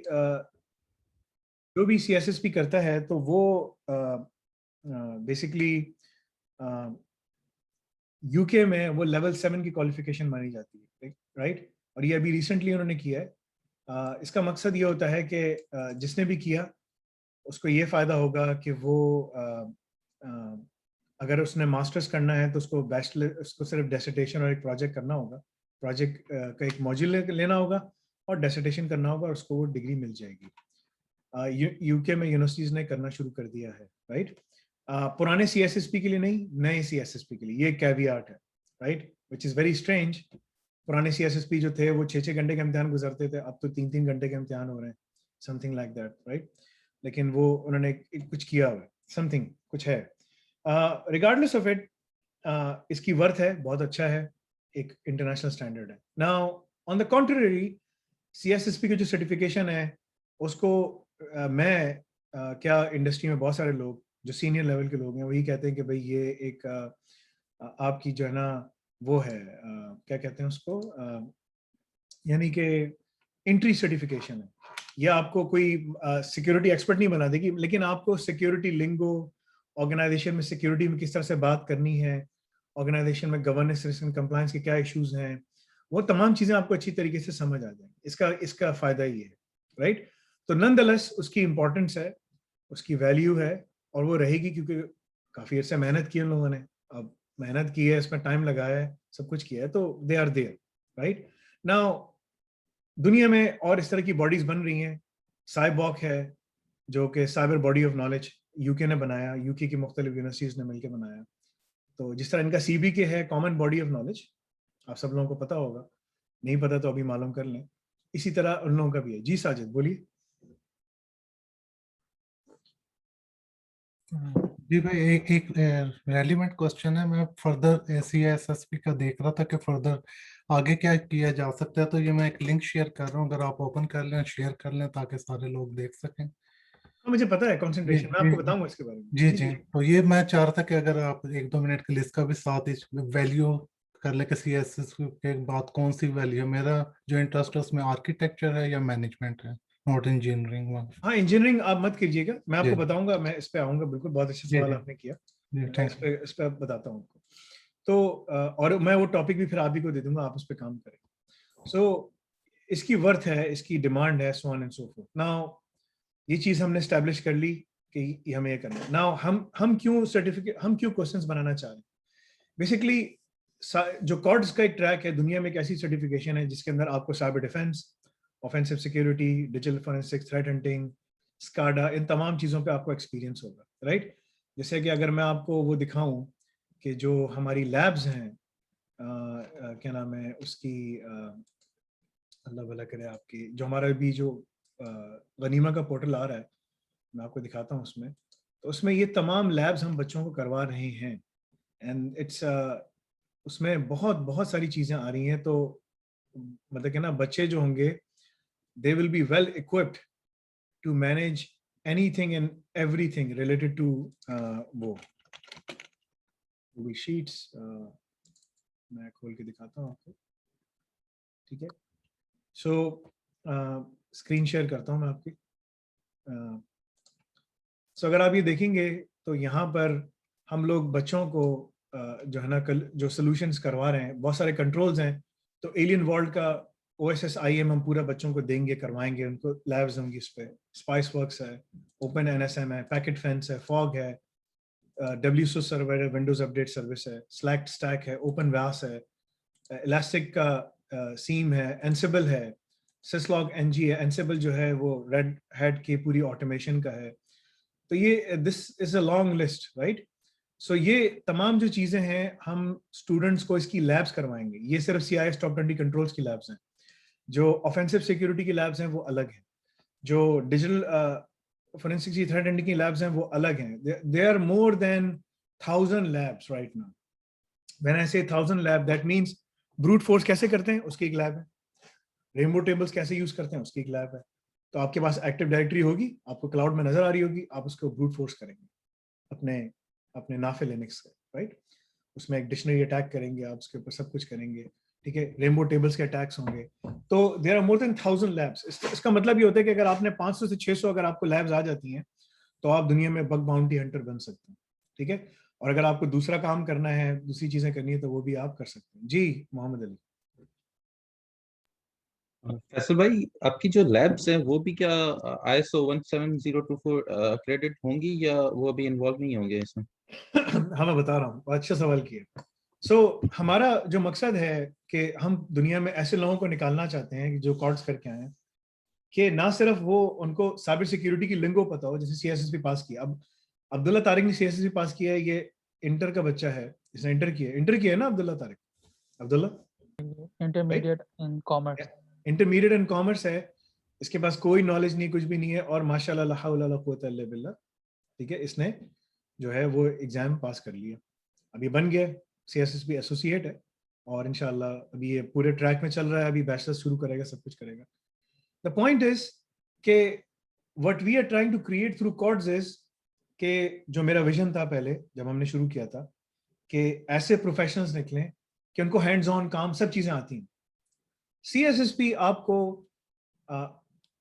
जो भी CSSP करता है तो वो बेसिकली यूके में वो लेवल 7 की क्वालिफिकेशन मानी जाती है, राइट। और ये अभी रिसेंटली उन्होंने किया है। इसका मकसद ये होता है कि जिसने भी किया उसको ये फायदा होगा कि वो अगर उसने मास्टर्स करना है तो उसको बैचलर, उसको सिर्फ डेसिटेशन और एक प्रोजेक्ट करना होगा, प्रोजेक्ट का एक मॉड्यूल लेना होगा और डेसिटेशन करना होगा और उसको वो डिग्री मिल जाएगी। यूके में यूनिवर्सिटीज ने करना शुरू कर दिया है, राइट। पुराने CSSP के लिए नहीं, नए CSSP के लिए ये कैवियाट है, right, which is very strange. पुराने CSSP जो थे वो 6-6 घंटे के इम्तिहान गुजरते थे, अब तो 3-3 घंटे के इम्तिहान हो रहे हैं, समथिंग लाइक दैट, राइट। लेकिन वो उन्होंने कुछ किया हुआ है, समथिंग कुछ है। रिगार्डलेस ऑफ इट, इसकी वर्थ है, बहुत अच्छा है, एक इंटरनेशनल स्टैंडर्ड है। Now on the contrary, CSSP की जो सर्टिफिकेशन है उसको मैं क्या इंडस्ट्री में बहुत सारे लोग जो सीनियर लेवल के लोग हैं वही कहते हैं कि भाई ये एक आपकी जो है ना वो है, क्या कहते हैं उसको, यानी कि एंट्री सर्टिफिकेशन है। ये आपको कोई सिक्योरिटी एक्सपर्ट नहीं बना देगी, लेकिन आपको सिक्योरिटी लिंगो, ऑर्गेनाइजेशन में सिक्योरिटी में किस तरह से बात करनी है, ऑर्गेनाइजेशन में गवर्नेंस, रिस्क एंड कंप्लायंस के क्या इश्यूज हैं, वो तमाम चीजें आपको अच्छी तरीके से समझ आ जाएंगी। इसका फायदा ये है, राइट। तो नॉनदलेस उसकी इंपॉर्टेंस है, उसकी वैल्यू है और वो रहेगी, क्योंकि काफी अर्से मेहनत की उन लोगों ने, अब मेहनत की है, इसमें टाइम लगाया है, सब कुछ किया है, तो they are there, right. Now दुनिया में और इस तरह की बॉडीज बन रही हैं। साइबॉक है जो कि cyber body of knowledge, UK ने बनाया, यूके की मुख्तलिफ यूनिवर्सिटीज ने मिलकर बनाया। तो जिस तरह इनका CBK है, कॉमन बॉडी ऑफ नॉलेज, आप सब लोगों को पता होगा, नहीं पता तो अभी मालूम कर लें। इसी तरह उन लोगों का भी है। जी साजिद बोलिए। जी भाई, एक रेलिवेंट क्वेश्चन है। मैं फर्दर CSSP का देख रहा था कि फर्दर आगे क्या किया जा सकता है, तो ये मैं एक लिंक शेयर कर रहा हूँ, अगर आप ओपन कर लें, शेयर कर लें, ताकि सारे लोग देख सकें। हाँ, मुझे पता है जी कंसंट्रेशन, मैं जी आपको बताऊंगा इसके बारे में। जी जी जी। जी। तो ये मैं चाह रहा था कि अगर आप 1-2 मिनट के लिए इसका भी साथ ही वैल्यू कर ले कि CSS के बाद कौन सी वैल्यू है। मेरा जो इंटरेस्ट है उसमें आर्किटेक्चर है या मैनेजमेंट है, नॉट इंजीनियरिंग वन। हाँ, इंजीनियरिंग आप मत कीजिएगा, मैं जी आपको बताऊंगा, मैं इस पे आऊंगा बिल्कुल, बहुत अच्छा जी सवाल जी आपने किया। जी। मैं थैंक इस पे बताता हूँ आपको। तो और मैं वो टॉपिक भी फिर आप ही को दे दूंगा, आप उस पर काम करें। सो इसकी वर्थ है, इसकी डिमांड है, सो on and so fourth. Now ये चीज हमने स्टैब्लिश कर ली कि हमें ये करना है। नाउ हम क्यों सर्टिफिकेट, हम क्यों क्वेश्चंस बनाना चाह रहे हैं। बेसिकली जो कॉर्ड्स का एक ट्रैक है दुनिया में, एक ऐसी सर्टिफिकेशन है जिसके अंदर आपको cyber defence, offensive security, digital forensics, threat hunting, SCADA, इन तमाम चीज़ों पे आपको एक्सपीरियंस होगा, राइट। जैसे कि अगर मैं आपको वो दिखाऊं कि जो हमारी लैब्स हैं, क्या नाम है उसकी, अल्लाह भला करे आपकी, जो हमारा भी जो गनीमा का पोर्टल आ रहा है, मैं आपको दिखाता हूँ उसमें। तो उसमें ये तमाम लैब्स हम बच्चों को करवा रहे हैं, एंड इट्स उसमें बहुत बहुत सारी चीज़ें आ रही हैं। तो मतलब कि ना बच्चे जो होंगे, they will be well equipped to manage anything and everything related to वो गूगल शीट्स। मैं खोल के दिखाता हूँ आपको, ठीक है। सो स्क्रीन शेयर करता हूँ मैं आपकी। सो अगर आप ये देखेंगे तो यहाँ पर हम लोग बच्चों को जो है ना कल जो सोल्यूशंस करवा रहे हैं, बहुत सारे कंट्रोल्स हैं। तो एलियन वर्ल्ड का OSSIM हम पूरा बच्चों को देंगे, करवाएंगे, उनको लैब्स होंगी इस पे। स्पाइस वर्क्स है, ओपन NSM है, पैकेट फेंस है, फॉग है, WSO सर्वर है, विंडोज अपडेट सर्विस है, स्लैक स्टैक है, ओपन व्यास है, इलास्टिक का सीम है, एंसिबल है, सिसलॉग NG है। एंसिबल जो है वो रेड हैट की पूरी ऑटोमेशन का है। तो ये this is a long list, right. So ये तमाम जो चीजें हैं हम स्टूडेंट्स को इसकी लैब्स करवाएंगे। ये सिर्फ CIS टॉप 20 कंट्रोल्स की लैब्स हैं। जो ऑफेंसिव सिक्योरिटी की लैब्स हैं वो अलग हैं। जो डिजिटल फोरेंसिक थ्रेट हंटिंग की लैब्स हैं वो अलग हैं। They are more than 1000 labs right now. When I say 1000 lab, that means brute force कैसे करते हैं उसकी एक लैब है, रेनबो टेबल्स कैसे यूज करते हैं उसकी एक लैब है। तो आपके पास एक्टिव डायरेक्टरी होगी, आपको क्लाउड में नजर आ रही होगी, आप उसको ब्रूट फोर्स करेंगे अपने अपने नाफे लिनक्स का, राइट। उसमें एक डिक्शनरी अटैक करेंगे, आप उसके ऊपर सब कुछ करेंगे। ठीक है, रेनबो टेबल्स के अटैक्स होंगे। तो there are more than 1000 labs. इसका मतलब ये होता है कि अगर आपने 500 से 600 अगर आपको लैब्स आ जाती हैं तो आप दुनिया में बग बाउंटी हंटर बन सकते हैं। ठीक है, और अगर आपको दूसरा काम करना है, दूसरी चीजें करनी है, तो वो भी आप कर सकते हैं। जी मोहम्मद अली। फैसल भाई, आपकी जो लैब्स हैं वो भी क्या ISO 17024 क्रेडिट होंगी या वो अभी इन्वॉल्व नहीं होंगे इसमें? हाँ मैं बता रहा हूँ, अच्छा सवाल किया। सो हमारा जो मकसद है कि हम दुनिया में ऐसे लोगों को निकालना चाहते हैं जो कॉर्ड्स करके आए हैं, कि ना सिर्फ वो उनको साइबर सिक्योरिटी की लिंगो पता हो, जैसे CSSP पास किया। अब अब्दुल्ला तारिक ने CSSP पास किया है, ये इंटर का बच्चा है, इसने इंटर किया है ना Abdullah Tariq, Abdullah, right? Intermediate in commerce. Intermediate in commerce है, इसके पास कोई नॉलेज नहीं, कुछ भी नहीं है, और माशाल्लाह ला हौला ला कुव्वता इल्ला बिल्लाह, ठीक है, इसने जो है वो एग्जाम पास कर लिया, अभी बन गया CSSP एसोसिएट है, और इंशाल्लाह अभी ये पूरे ट्रैक में चल रहा है, अभी बैचलर्स शुरू करेगा, सब कुछ करेगा। द पॉइंट इज के what we are trying to create through cords is के जो मेरा विजन था पहले जब हमने शुरू किया था, कि ऐसे प्रोफेशनल्स निकलें कि उनको हैंड्स ऑन काम सब चीजें आती हैं। CSSP आपको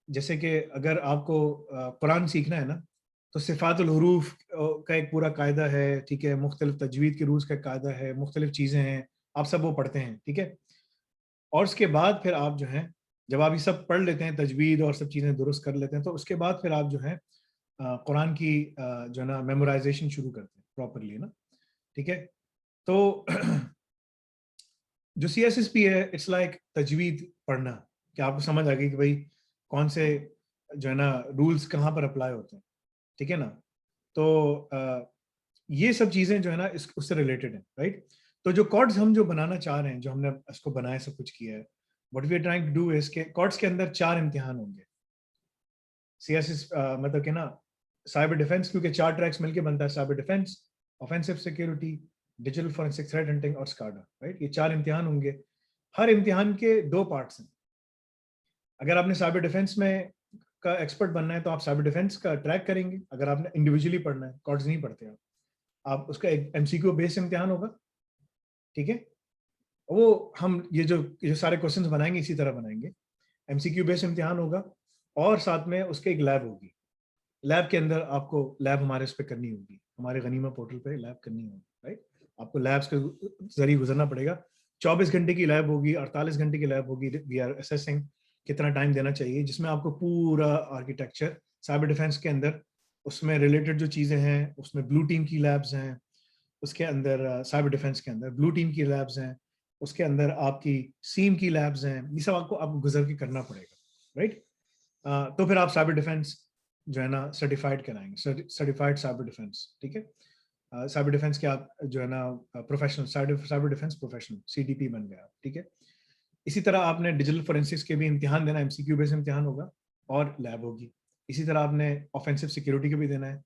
जैसे कि अगर आपको कुरान सीखना है ना, तो सिफातुल हुरूफ का एक पूरा कायदा है, ठीक है, मुख्तलिफ तजवीद के रूल्स का कायदा है, मुख्तलिफ चीज़ें हैं, आप सब वो पढ़ते हैं, ठीक है। और उसके बाद फिर आप जो है, जब आप ये सब पढ़ लेते हैं, तजवीद और सब चीज़ें दुरुस्त कर लेते हैं, तो उसके बाद फिर आप जो है कुरान की जो है ना मेमोराइजेशन शुरू करते हैं प्रॉपरली ना, ठीक है। तो जो CSSP है, इट्स लाइक तजवीद पढ़ना, कि आपको समझ आ गई कि भाई कौन से जो है ना रूल्स कहाँ पर अप्लाई होते हैं, ठीक है ना। तो ये सब चीजें जो है ना इस उससे रिलेटेड है, राइट। तो जो कॉर्ड्स हम जो बनाना चाह रहे हैं, जो हमने इसको बनाया, सब कुछ किया है, what we are trying to do is के कॉर्ड्स के अंदर 4 इम्तिहान होंगे। CSS मतलब कि ना साइबर डिफेंस, क्योंकि 4 ट्रैक्स मिलके बनता है, cyber defence, offensive security, digital forensic threat hunting और स्काडा, राइट। ये 4 इम्तिहान होंगे, हर इम्तिहान के 2 पार्ट्स हैं। अगर आपने साइबर डिफेंस में का एक्सपर्ट बनना है तो आप साइबर डिफेंस का ट्रैक करेंगे। अगर आपने इंडिविजुअली पढ़ना है, कॉर्ड्स नहीं पढ़ते आप उसका एक MCQ बेस्ड इम्तिहान होगा, ठीक है। वो हम ये जो सारे क्वेश्चंस बनाएंगे इसी तरह बनाएंगे, MCQ बेस्ड इम्तिहान होगा, और साथ में उसके एक लैब होगी। लैब के अंदर आपको लैब हमारे उस पर करनी होगी, हमारे गनीमा पोर्टल पे लैब करनी होगी, राइट। आपको लैब्स के जरिए गुजरना पड़ेगा। 24 घंटे की लैब होगी, 48 घंटे की लैब होगी। वी आर असेसिंग कितना टाइम देना चाहिए, जिसमें आपको पूरा आर्किटेक्चर साइबर डिफेंस के अंदर, उसमें रिलेटेड जो चीज़ें हैं, उसमें ब्लू टीम की लैब्स हैं, उसके अंदर साइबर डिफेंस के अंदर ब्लू टीम की लैब्स हैं, उसके अंदर आपकी सीम की लैब्स हैं, ये सब आपको गुजर के करना पड़ेगा, राइट। तो फिर आप साइबर डिफेंस जो है ना सर्टिफाइड कराएंगे, सर्टिफाइड साइबर डिफेंस, ठीक है। साइबर डिफेंस के आप जो है ना professional cyber defence professional CDP बन गया, ठीक है। इसी तरह आपने डिजिटल फोरेंसिक्स के भी इम्तिहान देना है, MCQ बेस्ड इम्तिहान होगा और लैब होगी। इसी तरह आपने ऑफेंसिव सिक्योरिटी का भी देना है,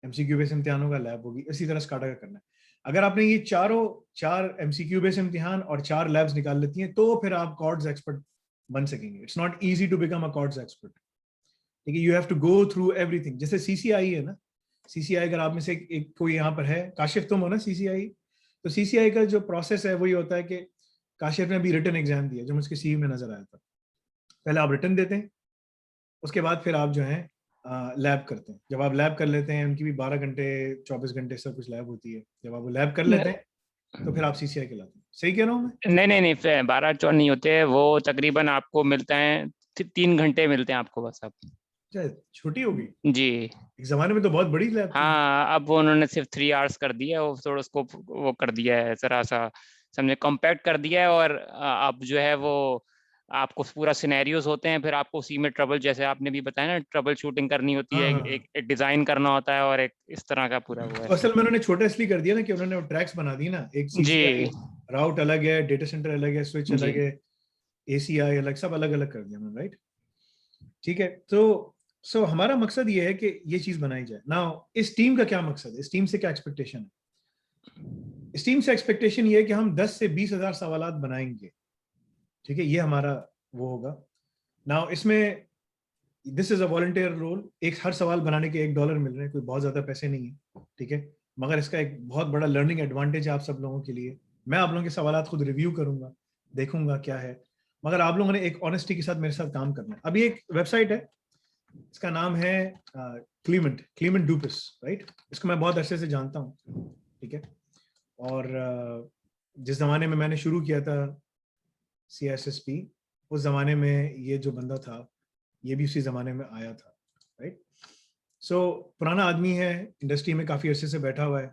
MCQ बेस्ड इम्तिहान होगा, लैब होगी। इसी तरह स्काडा का करना है। अगर आपने ये 4 MCQ बेस्ड इम्तिहान और 4 लैब्स निकाल लेती हैं, तो फिर आप कॉर्ड्स एक्सपर्ट बन सकेंगे। It's not easy to become a cords expert, ठीक है। You have to go through everything. जैसे CCI है ना, CCI अगर आप में से एक कोई यहाँ पर है, काशिफ तुम हो ना CCI, तो CCI का जो प्रोसेस है वही होता है कि काशिफ ने भी रिटन एग्जाम दिया, जो मुझके CV में नजर आया था। पहले आप रिटन देते हैं, उसके बाद फिर आप जो है लैब करते हैं। जब आप लैब कर लेते हैं, उनकी भी 12 घंटे 24 घंटे सब कुछ लैब होती है। जब आप वो लैब कर लेते हैं तो फिर आप CCI कहलाते हैं। सही कह रहा हूँ मैं? नहीं 12-14 नहीं होते, वो तकरीबन आपको मिलता है 3 घंटे मिलते हैं आपको बस। आप छोटी हो गई जी, एक जमाने में तो बहुत बड़ी लैब थी। हाँ, अब वो उन्होंने सिर्फ 3 आवर्स कर दिया है, वो थोड़ा उसको वो कर दिया है, जरा सा समझे कॉम्पैक्ट कर दिया है। और अब जो है वो आपको पूरा सिनेरियोज होते हैं, फिर आपको उसी में ट्रबल, जैसे आपने भी बताया ना, ट्रबल शूटिंग करनी होती है, हाँ, एक डिजाइन करना होता है, और एक इस तरह का पूरा वो है। असल में उन्होंने छोटा इसलिए कर दिया ना कि उन्होंने ट्रैक्स बना दी ना, एक CCI जी राउट अलग है, डेटा सेंटर अलग है, स्विच जी अलग है, ACI अलग, सब अलग अलग कर दिया उन्होंने, राइट। ठीक है, तो हमारा मकसद ये है कि ये चीज बनाई जाए ना। इस टीम का क्या मकसद है, इस टीम से क्या एक्सपेक्टेशन है? इस टीम से एक्सपेक्टेशन ये है कि हम 10 से 20 हजार सवालात बनाएंगे, ठीक है, ये हमारा वो होगा ना। इसमें this is a volunteer role. एक हर सवाल बनाने के $1 मिल रहे हैं, कोई बहुत ज्यादा पैसे नहीं है, ठीक है, मगर इसका एक बहुत बड़ा लर्निंग एडवांटेज है आप सब लोगों के लिए। मैं आप लोगों के सवालात खुद रिव्यू करूंगा, देखूंगा क्या है, मगर आप लोगों ने एक ऑनेस्टी के साथ मेरे साथ काम करना है। अभी एक वेबसाइट है, इसका नाम है क्लीमेंट डुपिस, राइट? इसको मैं बहुत अच्छे से जानता हूँ, ठीक है। और जिस जमाने में मैंने शुरू किया था CISSP, उस जमाने में ये जो बंदा था ये भी उसी जमाने में आया था, राइट? सो पुराना आदमी है, इंडस्ट्री में काफ़ी अरसे से बैठा हुआ है,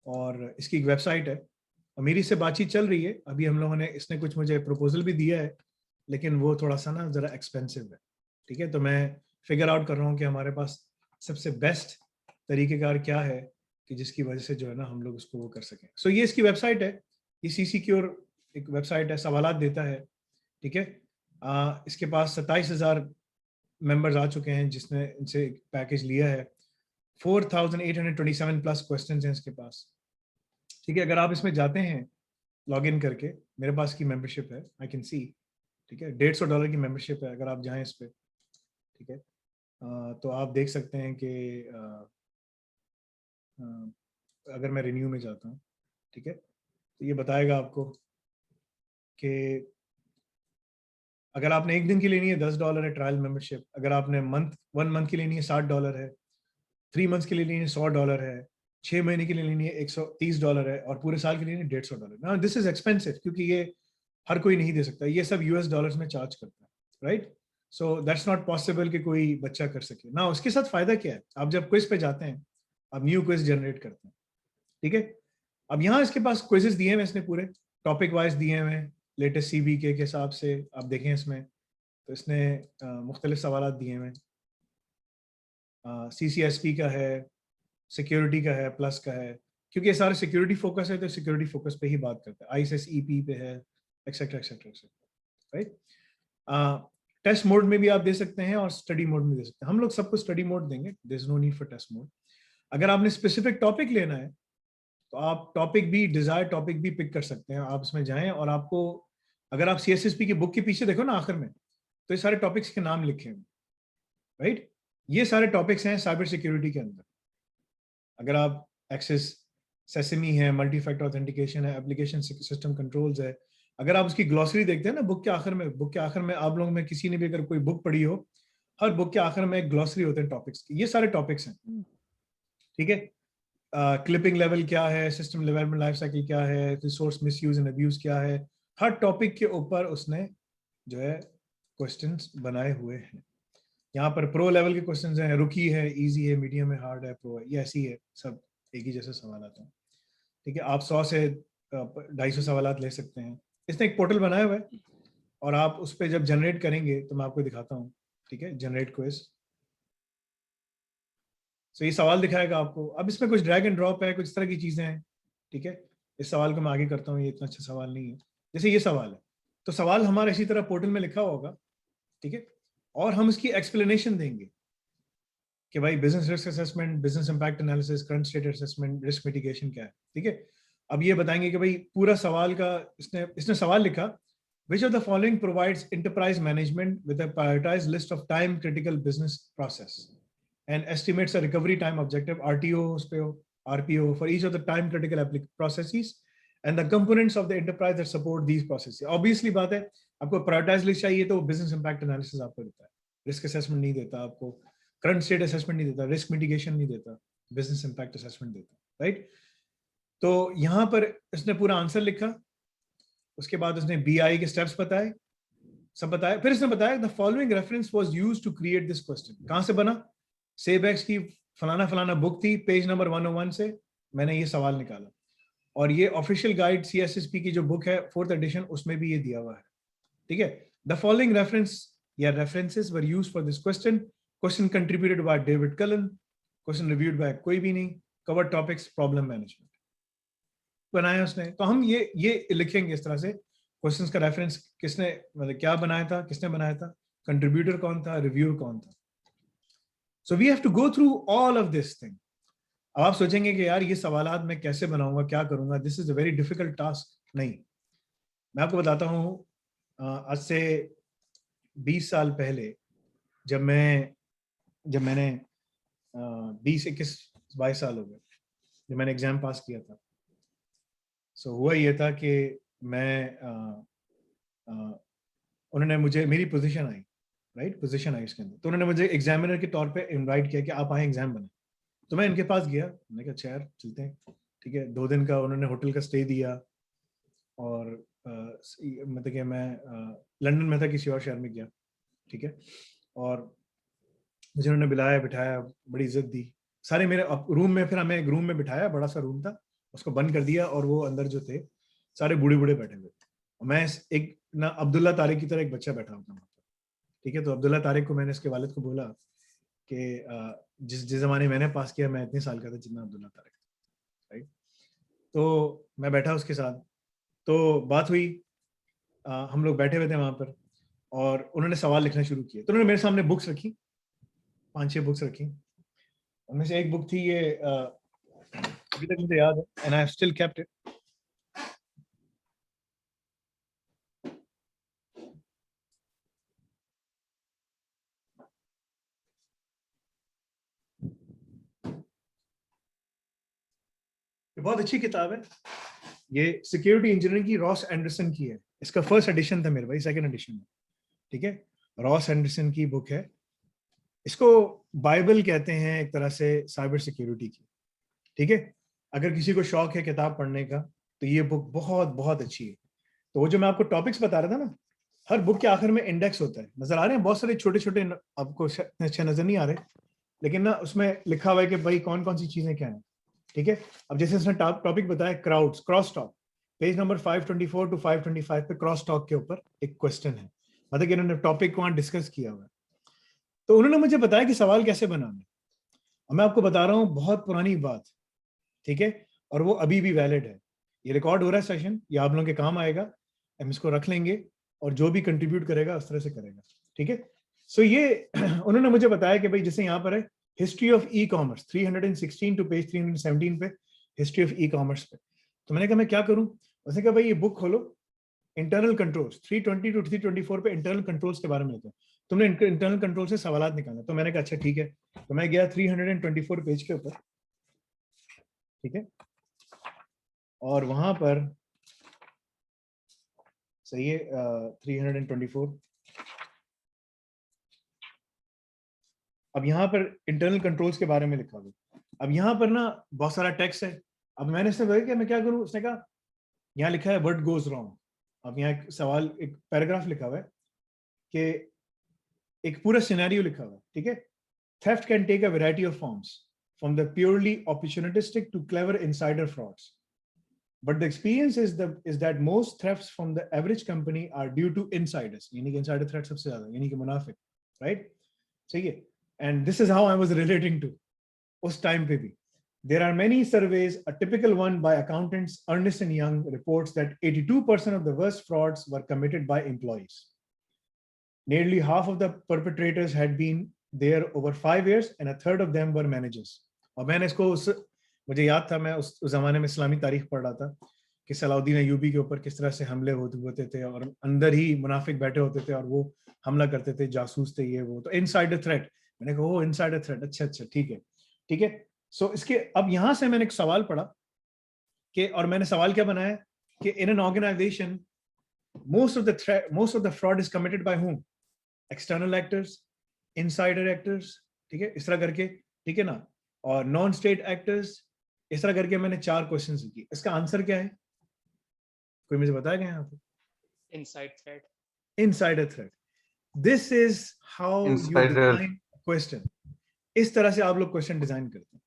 और इसकी एक वेबसाइट है, और मेरी से बातचीत चल रही है। अभी हम लोगों ने, इसने कुछ मुझे प्रपोजल भी दिया है, लेकिन वो थोड़ा सा ना ज़रा एक्सपेंसिव है, ठीक है। तो मैं फिगर आउट कर रहा हूँ कि हमारे पास सबसे बेस्ट तरीक़ेकार क्या है कि जिसकी वजह से जो है ना हम लोग उसको वो कर सकें। सो ये इसकी वेबसाइट है, ये CCQ एक वेबसाइट है, सवालात देता है, ठीक है। इसके पास 27,000 मेंबर्स आ चुके हैं जिसने इनसे पैकेज लिया है। 4,827 प्लस क्वेश्चंस हैं इसके पास, ठीक है। अगर आप इसमें जाते हैं लॉग इन करके, मेरे पास की मेंबरशिप है, आई कैन सी, ठीक है, $150 की मेंबरशिप है। अगर आप जाएं इस पे, ठीक है, तो आप देख सकते हैं कि अगर मैं रिन्यू में जाता हूँ, ठीक है, तो ये बताएगा आपको कि अगर आपने एक दिन की लेनी है $10 है ट्रायल मेंबरशिप, अगर आपने 1 मंथ की लेनी है $60 है, 3 मंथ्स के लिए लेनी है $100 है, 6 महीने के लिए लेनी है $130 है, और पूरे साल के लिए $150। ना दिस इज एक्सपेंसिव, क्योंकि ये हर कोई नहीं दे सकता, ये सब US डॉलर्स में चार्ज करता है, right? So that's not possible कि कोई बच्चा कर सके ना। उसके साथ फायदा क्या है, आप जब क्विज पे जाते हैं, आप न्यू क्विज जनरेट करते हैं, ठीक है। अब यहाँ इसके पास क्विजेस दिए हुए, इसने पूरे टॉपिक वाइज दिए हुए हैं, लेटेस्ट CBK के हिसाब से आप देखें इसमें, तो इसने मुख्तलिफ सवाल दिए हुए हैं। CCSP का है, सिक्योरिटी का है, प्लस का है, क्योंकि ये सारे सिक्योरिटी फोकस है तो सिक्योरिटी फोकस पे ही बात करते हैं। ISSEP पे है, etcetera etcetera etcetera, right? Test mode में भी आप दे सकते हैं और स्टडी मोड में दे सकते हैं। हम लोग सबको स्टडी मोड देंगे, there is no need for test mode. अगर आपने स्पेसिफिक टॉपिक लेना है तो आप टॉपिक भी, डिजायर टॉपिक भी पिक कर सकते हैं। आप इसमें जाएं और आपको, अगर आप CSSP की बुक के पीछे देखो ना आखिर में, तो ये सारे टॉपिक्स के नाम लिखे हैं, राइट? ये सारे टॉपिक्स हैं साइबर सिक्योरिटी के अंदर। अगर आप एक्सेस सेसेमी है, मल्टी फैक्टर ऑथेंटिकेशन है, एप्लीकेशन सिस्टम कंट्रोल्स है, अगर आप उसकी ग्लॉसरी देखते हैं ना बुक के आखिर में आप लोगों में किसी ने भी अगर कोई बुक पढ़ी हो, हर बुक के आखिर में एक ग्लॉसरी होते हैं टॉपिक्स की। ये सारे टॉपिक्स हैं, ठीक है। क्लिपिंग लेवल क्या है, सिस्टम डेवलपमेंट लाइफ साइकिल क्या है, रिसोर्स मिसयूज एंड अब्यूज क्या है, हर टॉपिक के ऊपर उसने जो है क्वेश्चंस बनाए हुए हैं। यहाँ पर प्रो लेवल के क्वेश्चंस हैं, रुकी है, इजी है, मीडियम है, हार्ड है, प्रो है, ये ऐसी है, सब एक ही जैसे सवाल आते हैं, ठीक है। आप 100 से 250 सवाल ले सकते हैं। इसने एक पोर्टल बनाया हुआ है, और आप उस पर जब जनरेट करेंगे तो मैं आपको दिखाता हूँ, ठीक है, जनरेट क्विज। सो ये सवाल दिखाएगा आपको। अब इसमें कुछ ड्रैग एंड ड्रॉप है, कुछ इस तरह की चीजें हैं, ठीक है। इस सवाल को मैं आगे करता हूँ, ये इतना अच्छा सवाल नहीं है। जैसे ये सवाल है, तो सवाल हमारा इसी तरह पोर्टल में लिखा होगा, ठीक है, और हम इसकी एक्सप्लेनेशन देंगे कि भाई business risk assessment, business impact analysis, current state assessment, risk mitigation क्या है, ठीक है। अब ये बताएंगे कि भाई पूरा सवाल का, इसने सवाल लिखा, which of the following provides enterprise management with a prioritized list of time critical business process and estimates a recovery time objective, RTO, RPO for each of the time critical processes and the components of the enterprise that support these processes. Obviously बात है, आपको prioritized list चाहिए तो business impact analysis आपको देता है, risk assessment नहीं देता आपको, करंट स्टेट असेसमेंट नहीं देता, रिस्क मिटिगेशन नहीं देता, बिजनेस इंपैक्ट असेसमेंट देता, राइट? तो यहां पर इसने पूरा आंसर लिखा, उसके बाद उसने BI के स्टेप्स बताए, सब बताया, फिर इसने बताया the following reference was used to create this question. कहां से बना? सेबएक्स की फलाना फलाना बुक थी, पेज नंबर 101 से मैंने ये सवाल निकाला, और ये ऑफिशियल गाइड CSSP की जो बुक है 4th एडिशन, उसमें भी ये दिया हुआ है, ठीक है। द फॉलोइंग रेफरेंस या references were used for this question. Question contributed by David kiln, question reviewed by कोई भी नहीं, कवर टॉपिक्स प्रॉब्लम मैनेजमेंट, बनाया उसने। तो हम ये लिखेंगे इस तरह से, क्वेश्चंस का रेफरेंस किसने, मतलब क्या बनाया था, किसने बनाया था, कंट्रीब्यूटर कौन था, रिव्यूअर कौन था। So we have to go through all of this thing. अब आप सोचेंगे कि यार ये सवालात मैं कैसे बनाऊंगा, क्या करूंगा, this is a very difficult task. नहीं, मैं आपको बताता हूँ, आज से 20 साल पहले जब मैंने 20-21-22 साल हो गए जब मैंने एग्जाम पास किया था। सो हुआ ये था कि मैं उन्होंने मुझे, मेरी पोजीशन आई, राइट, पोजीशन आई इसके अंदर, तो उन्होंने मुझे एग्जामिनर के तौर पे इनवाइट किया कि आप आए एग्जाम बने। तो मैं इनके पास गया, मैंने कहा अच्छा यार चलते हैं, ठीक है। 2 दिन का उन्होंने होटल का स्टे दिया, और मतलब कि मैं लंदन में था, किसी और शहर में गया, ठीक है। और मुझे उन्होंने बुलाया, बिठाया, बड़ी इज्जत दी, सारे मेरे रूम में, फिर हमें एक रूम में बिठाया, बड़ा सा रूम था, उसको बंद कर दिया, और वो अंदर जो थे सारे बूढ़े बूढ़े बैठे हुए थे। मैं एक ना अब्दुल्ला तारिक की तरह एक बच्चा बैठा हुआ था, ठीक है। तो अब्दुल्ला तारिक को मैंने इसके वालिद को बोला कि जिस जमाने मैंने पास किया, मैं इतने साल का था जितना अब्दुल्ला तारिक, राइट। तो मैं बैठा उसके साथ, तो बात हुई, हम लोग बैठे हुए थे वहां पर, और उन्होंने सवाल लिखना शुरू किए। तो उन्होंने मेरे सामने बुक्स रखी, 5-6 बुक्स रखी, उनमें से एक बुक थी ये, अभी तक मुझे याद है, and I have still kept it. ये बहुत अच्छी किताब है, ये सिक्योरिटी इंजीनियरिंग की रॉस एंडरसन की है। इसका फर्स्ट एडिशन था मेरे भाई, सेकंड एडिशन है, ठीक है। रॉस एंडरसन की बुक है, इसको बाइबल कहते हैं एक तरह से साइबर सिक्योरिटी की, ठीक है। अगर किसी को शौक है किताब पढ़ने का, तो ये बुक बहुत बहुत अच्छी है। तो वो जो मैं आपको टॉपिक्स बता रहा था ना, हर बुक के आखिर में इंडेक्स होता है, नजर आ रहे हैं बहुत सारे छोटे छोटे, आपको अच्छे नजर नहीं आ रहे, लेकिन ना उसमें लिखा हुआ है कि भाई कौन कौन सी चीजें क्या है, ठीक है। अब जैसे उसने टॉपिक बताया crowds, cross talk, page number 524 to 525 पे क्रॉस टॉक के ऊपर एक क्वेश्चन है, मतलब कि इन्होंने टॉपिक वहां डिस्कस किया हुआ है। तो उन्होंने मुझे बताया कि सवाल कैसे बनाना है, और मैं आपको बता रहा हूँ बहुत पुरानी बात, ठीक है, और वो अभी भी वैलिड है। ये रिकॉर्ड हो रहा है सेशन, ये आप लोगों के काम आएगा, हम इसको रख लेंगे, और जो भी कंट्रीब्यूट करेगा उस तरह से करेगा, ठीक है। सो ये उन्होंने मुझे बताया कि भाई जैसे यहाँ पर है history of e commerce, 316 to page 317 पे, हिस्ट्री ऑफ ई कॉमर्स पे। तो मैंने कहा मैं क्या करूं, उसने कहा भाई ये बुक खोलो, इंटरनल कंट्रोल्स 320 टू 324 पे इंटरनल कंट्रोल्स के बारे में लिखा है, तुमने इंटरनल कंट्रोल से सवाल निकालना। तो मैंने कहा अच्छा ठीक है, तो मैं गया 324 पेज के ऊपर, ठीक है, और वहां पर सही है 324। अब यहाँ पर इंटरनल कंट्रोल्स के बारे में लिखा हुआ। अब यहाँ पर ना बहुत सारा टेक्स्ट है। अब मैंने इससे कहा कि मैं क्या करूँ, उसने कहा यहाँ लिखा है व्हाट गोज रॉन्ग। अब यहाँ एक सवाल, एक पैराग्राफ लिखा हुआ है कि एक पूरा सिनेरियो लिखा हुआ है, ठीक है। Theft can take a variety of forms from the purely opportunistic to clever insider frauds. But the experience is that most thefts from the average company are due to insiders. यानी कि insider threat सबसे ज्यादा, यानी कि मुनाफिक, right? सही है। And this is how I was relating to उस time पे भी. There are many surveys. A typical one by accountants Ernst & Young reports that 82% of the worst frauds were committed by employees. Nearly half of the perpetrators had been there over 5 years, and a third of them were managers. और मैंने इसको मुझे याद था, मैं उस जमाने में इस्लामी तारीख पढ़ रहा था कि सलाउद्दीन अय्यूबी के ऊपर किस तरह से हमले होते थे, और अंदर ही मुनाफिक बैठे होते थे और वो हमला करते थे, जासूस थे ये वो। तो इनसाइडर थ्रेट, मैंने कहा वो इनसाइडर थ्रेट, अच्छा अच्छा ठीक है, ठीक है। सो इसके अब यहाँ से मैंने एक सवाल पढ़ा कि, और मैंने सवाल क्या बनाया कि in an organisation most of the fraud is committed by whom? External actors, insider actors, ठीक है, इस तरह करके, ठीक है ना, और नॉन स्टेट एक्टर्स, इस तरह करके मैंने 4 क्वेश्चन लिखे। इसका आंसर क्या है, कोई मुझे बताएगा यहाँ पे? Insider threat. This is how you design question. इस तरह से आप लोग क्वेश्चन डिजाइन करते हैं।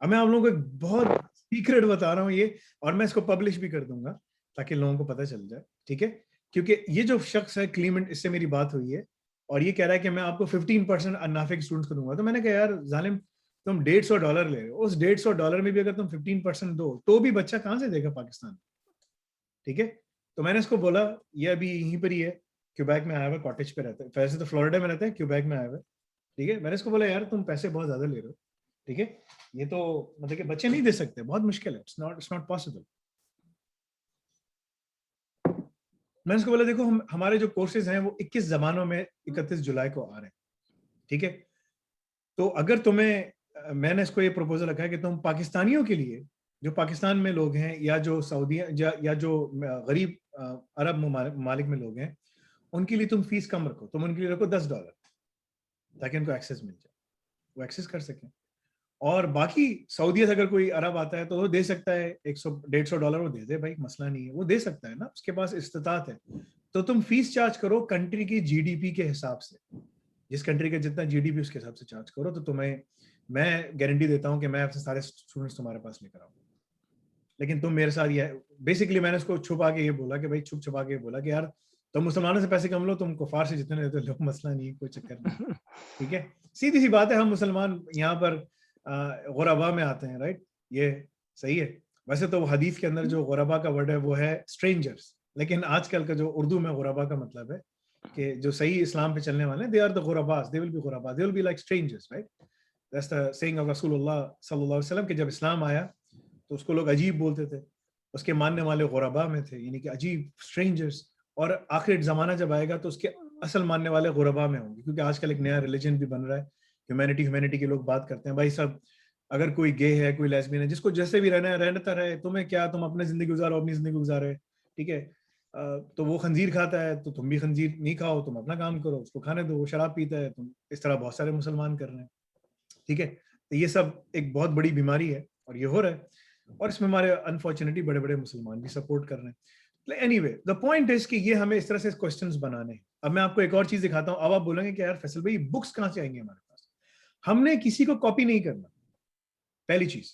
अब मैं आप लोगों को एक बहुत सीक्रेट बता रहा हूँ ये, और मैं इसको पब्लिश भी कर दूंगा ताकि लोगों को पता चल जाए, ठीक है। क्योंकि ये जो शख्स है क्लीमेंट, इससे मेरी बात हुई है, और ये कह रहा है कि मैं आपको 15% अनाफिक स्टूडेंट्स को दूंगा। तो मैंने कहा यार जालिम, तुम $150 ले रहे हो, उस $150 में भी अगर तुम 15% दो तो भी बच्चा कहाँ से देगा पाकिस्तान, ठीक है। तो मैंने इसको बोला, ये अभी यहीं पर ही है, क्यूबेक में आया हुआ, कॉटेज पे रहता है, वैसे तो फ्लोरिडा में रहता है, क्यूबेक में आया हुआ, ठीक है। मैंने इसको बोला यार तुम पैसे बहुत ज्यादा ले रहे हो, ठीक है, ये तो मतलब कि बच्चे नहीं दे सकते, बहुत मुश्किल है, इट्स नॉट पॉसिबल। मैंने उसको बोला देखो हमारे जो कोर्सेज हैं वो 21 जबानों में 31 जुलाई को आ रहे हैं, ठीक है। तो अगर तुम्हें, मैंने इसको ये प्रपोजल रखा है कि तुम पाकिस्तानियों के लिए, जो पाकिस्तान में लोग हैं या जो सऊदी या जो गरीब अरब ममालिक में लोग हैं, उनके लिए तुम फीस कम रखो, तुम उनके लिए रखो $10 ताकि उनको एक्सेस मिल जाए, वो एक्सेस कर सकें। और बाकी सऊदीया से अगर कोई अरब आता है तो वो दे सकता है, $100-150 वो दे दे भाई, मसला नहीं है, वो दे सकता है ना, उसके पास इस्तिताअत है। तो तुम फीस चार्ज करो कंट्री की जीडीपी के हिसाब से, जिस कंट्री का जितना जीडीपी उसके हिसाब से चार्ज करो, तो तुम्हें मैं गारंटी देता हूँ कि मैं आपसे सारे स्टूडेंट्स तुम्हारे पास लेकर आऊंगा। लेकिन तुम मेरे साथ ये, बेसिकली मैंने उसको छुपा के ये बोला कि भाई छुपा के बोला कि यार तुम मुसलमानों से पैसे कम लो, तुम कुफार से जितने लेते लो, मसला नहीं है, कोई चक्कर नहीं, ठीक है। सीधी सी बात है, हम मुसलमान यहाँ पर गुरबा में आते हैं, राइट, ये सही है। वैसे तो हदीस के अंदर जो गुरबा का वर्ड है वो है स्ट्रेंजर्स, लेकिन आजकल का जो उर्दू में गुरबा का मतलब है कि जो सही इस्लाम पे चलने वाले हैं, दे आर द गुरबास, दे विल बी गुरबा, they will be like strangers, right. That's the saying of रसूलुल्लाह सल्लल्लाहु अलैहि वसल्लम कि जब इस्लाम आया तो उसको लोग अजीब बोलते थे, उसके मानने वाले गुरबा में थे, यानी कि अजीब, स्ट्रेंजर्स। और आखिरी ज़माना जब आएगा तो उसके असल मानने वाले गुरबा में होंगे, क्योंकि आजकल एक नया रिलीजन भी बन रहा है, ह्यूमैनिटी के लोग बात करते हैं, भाई सब अगर कोई गे है, कोई लेस्बियन है, जिसको जैसे भी रहना है रहता रहे, तुम्हें क्या, तुम अपनी जिंदगी गुजारो, अपनी जिंदगी गुजारे, ठीक है। तो वो खंजीर खाता है तो तुम भी खंजीर नहीं खाओ, तुम अपना काम करो, उसको खाने दो, वो शराब पीता है, तुम इस तरह बहुत सारे मुसलमान कर रहे हैं, ठीक है। तो ये सब एक बहुत बड़ी बीमारी है और ये हो रहा है, और इसमें हमारे अनफॉर्चुनेटली बड़े बड़े मुसलमान भी सपोर्ट कर रहे हैं। एनीवे द पॉइंट इज कि ये हमें इस तरह से क्वेश्चंस बनाने हैं। अब मैं आपको एक और चीज दिखाता हूँ, अब आप बोलेंगे कि यार फैसल भाई बुक्स कहाँ से आएंगे हमारे पास। हमने किसी को कॉपी नहीं करना, पहली चीज,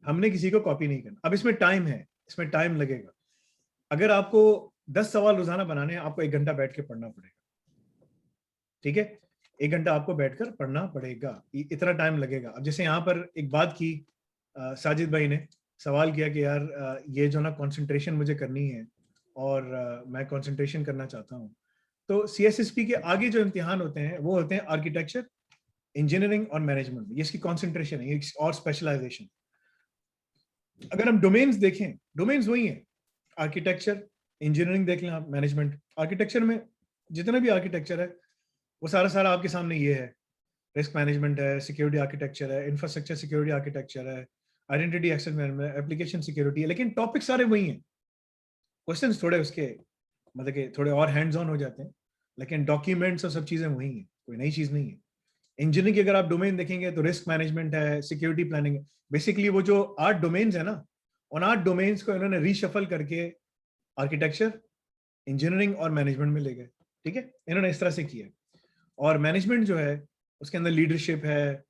हमने किसी को कॉपी नहीं करना। अब इसमें टाइम है, इसमें टाइम लगेगा। अगर आपको 10 सवाल रोजाना बनाने हैं, आपको 1 घंटा बैठ के पढ़ना पड़ेगा, ठीक है। 1 घंटा आपको बैठकर पढ़ना पड़ेगा, इतना टाइम लगेगा। अब जैसे यहाँ पर एक बात की साजिद भाई ने सवाल किया कि यार ये जो ना कंसंट्रेशन मुझे करनी है और मैं कंसंट्रेशन करना चाहता हूँ, तो सीएसएसपी के आगे जो इम्तिहान होते हैं वो होते हैं आर्किटेक्चर, इंजीनियरिंग और मैनेजमेंट में, ये इसकी कंसंट्रेशन है और स्पेशलाइजेशन। अगर हम डोमेन्स देखें, डोमेन्स वही है, आर्किटेक्चर, इंजीनियरिंग देख लें आप, मैनेजमेंट। आर्किटेक्चर में जितना भी आर्किटेक्चर है वो सारा आपके सामने ये है, रिस्क मैनेजमेंट है, सिक्योरिटी आर्किटेक्चर है, इंफ्रास्ट्रक्चर सिक्योरिटी आर्किटेक्चर है, identity access management, application security है, लेकिन टॉपिक सारे वही हैं। क्वेश्चंस थोड़े उसके मतलब कि थोड़े और हैंड्स ऑन हो जाते हैं, लेकिन डॉक्यूमेंट्स और सब चीजें वही हैं, कोई नई चीज नहीं है। इंजीनियरिंग की अगर आप डोमेन देखेंगे तो रिस्क मैनेजमेंट है, सिक्योरिटी प्लानिंग है। बेसिकली वो जो 8 डोमेन्स है ना, उन 8 डोमेन्स को इन्होंने रीशफल करके आर्किटेक्चर, इंजीनियरिंग और मैनेजमेंट में ले गए, ठीक है, इन्होंने इस तरह से किया। और मैनेजमेंट जो है उसके अंदर लीडरशिप है,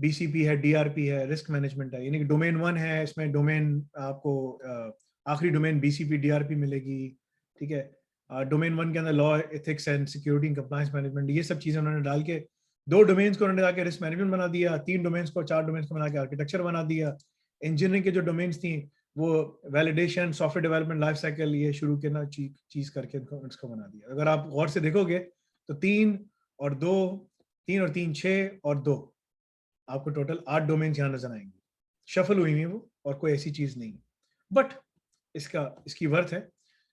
बीसीपी है, डीआरपी है, रिस्क मैनेजमेंट है, यानी कि डोमेन 1 है, इसमें डोमेन आपको आखिरी डोमेन बीसीपी डीआरपी मिलेगी, ठीक है। डोमेन 1 के अंदर law, ethics and security and compliance management, ये सब चीजें उन्होंने डाल के 2 डोमेन्स को उन्होंने जाके रिस्क मैनेजमेंट बना दिया, 3 डोमेन्स को 4 डोमेन्स को बना के आर्किटेक्चर बना दिया। इंजीनियरिंग के जो डोमेन्स थी वो validation, software development, life cycle, ये शुरू के ना चीज करके इसको बना दिया। अगर आप गौर से देखोगे तो 3 और 3 6 और 2 आपको टोटल 8 डोमेन्स यहाँ नजर आएंगे, शफल हुई है वो, और कोई ऐसी चीज नहीं। बट इसकी वर्थ है